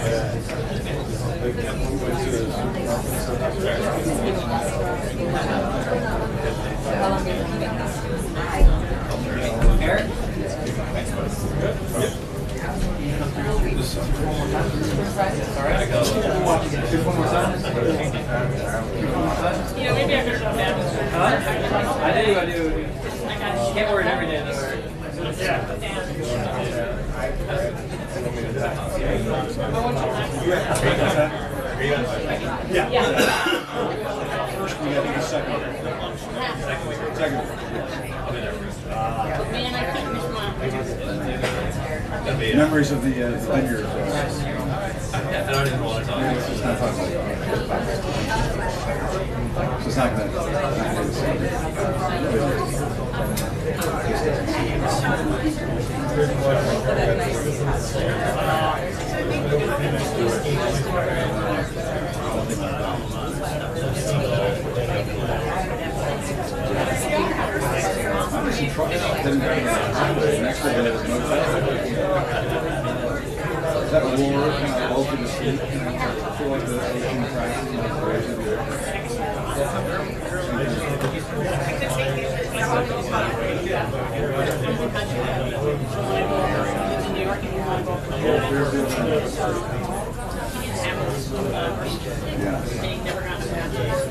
Yeah. Maybe I could come down. I do. I can't wear it every day First, we got to second. Man, I can't miss mine. Memories of the vineyard. I don't even want to talk. It's not fun. So it's not going Is that war kind of low to the sea? I feel like the ocean Yeah.